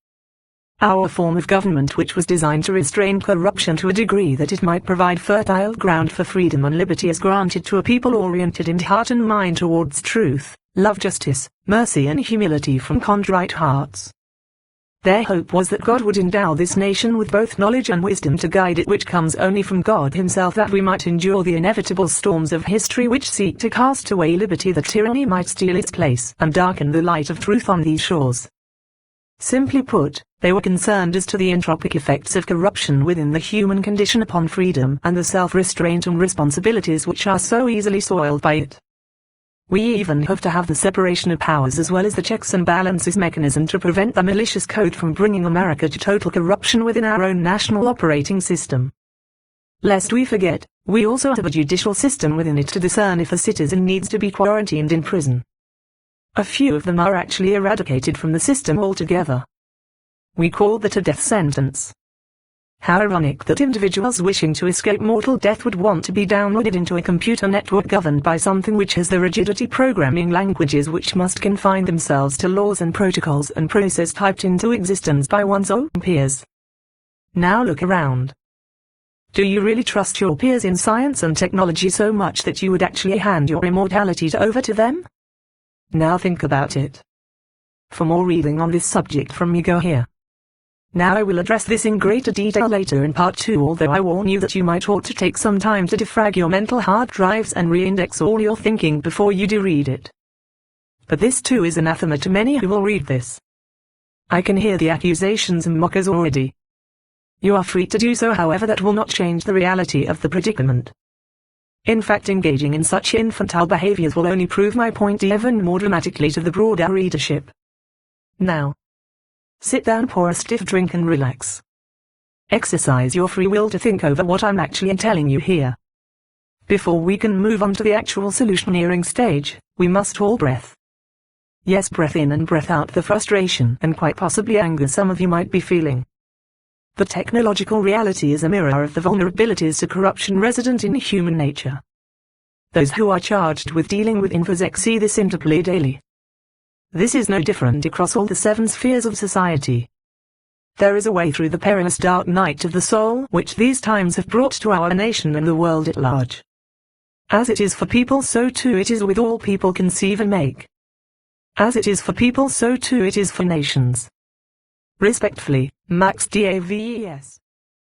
Our form of government, which was designed to restrain corruption to a degree that it might provide fertile ground for freedom and liberty, is granted to a people oriented in heart and mind towards truth, love, justice, mercy and humility from contrite hearts. Their hope was that God would endow this nation with both knowledge and wisdom to guide it, which comes only from God Himself, that we might endure the inevitable storms of history which seek to cast away liberty, that tyranny might steal its place and darken the light of truth on these shores. Simply put, they were concerned as to the entropic effects of corruption within the human condition upon freedom and the self-restraint and responsibilities which are so easily soiled by it. We even have to have the separation of powers as well as the checks and balances mechanism to prevent the malicious code from bringing America to total corruption within our own national operating system. Lest we forget, we also have a judicial system within it to discern if a citizen needs to be quarantined in prison. A few of them are actually eradicated from the system altogether. We call that a death sentence. How ironic that individuals wishing to escape mortal death would want to be downloaded into a computer network governed by something which has the rigidity programming languages which must confine themselves to laws and protocols and process typed into existence by one's own peers. Now look around. Do you really trust your peers in science and technology so much that you would actually hand your immortality over to them? Now think about it. For more reading on this subject from me, go here. Now I will address this in greater detail later in part 2, although I warn you that you might ought to take some time to defrag your mental hard drives and re-index all your thinking before you do read it. But this too is anathema to many who will read this. I can hear the accusations and mockers already. You are free to do so, however that will not change the reality of the predicament. In fact, engaging in such infantile behaviors will only prove my point even more dramatically to the broader readership. Now, sit down, pour a stiff drink and relax. Exercise your free will to think over what I'm actually telling you here. Before we can move on to the actual solutioneering stage, we must all breath. Yes, breath in and breath out the frustration and quite possibly anger some of you might be feeling. The technological reality is a mirror of the vulnerabilities to corruption resident in human nature. Those who are charged with dealing with infosec see this interplay daily. This is no different across all the 7 spheres of society. There is a way through the perilous dark night of the soul which these times have brought to our nation and the world at large. As it is for people, so too it is with all people conceive and make. As it is for people, so too it is for nations. Respectfully, Max DAVES.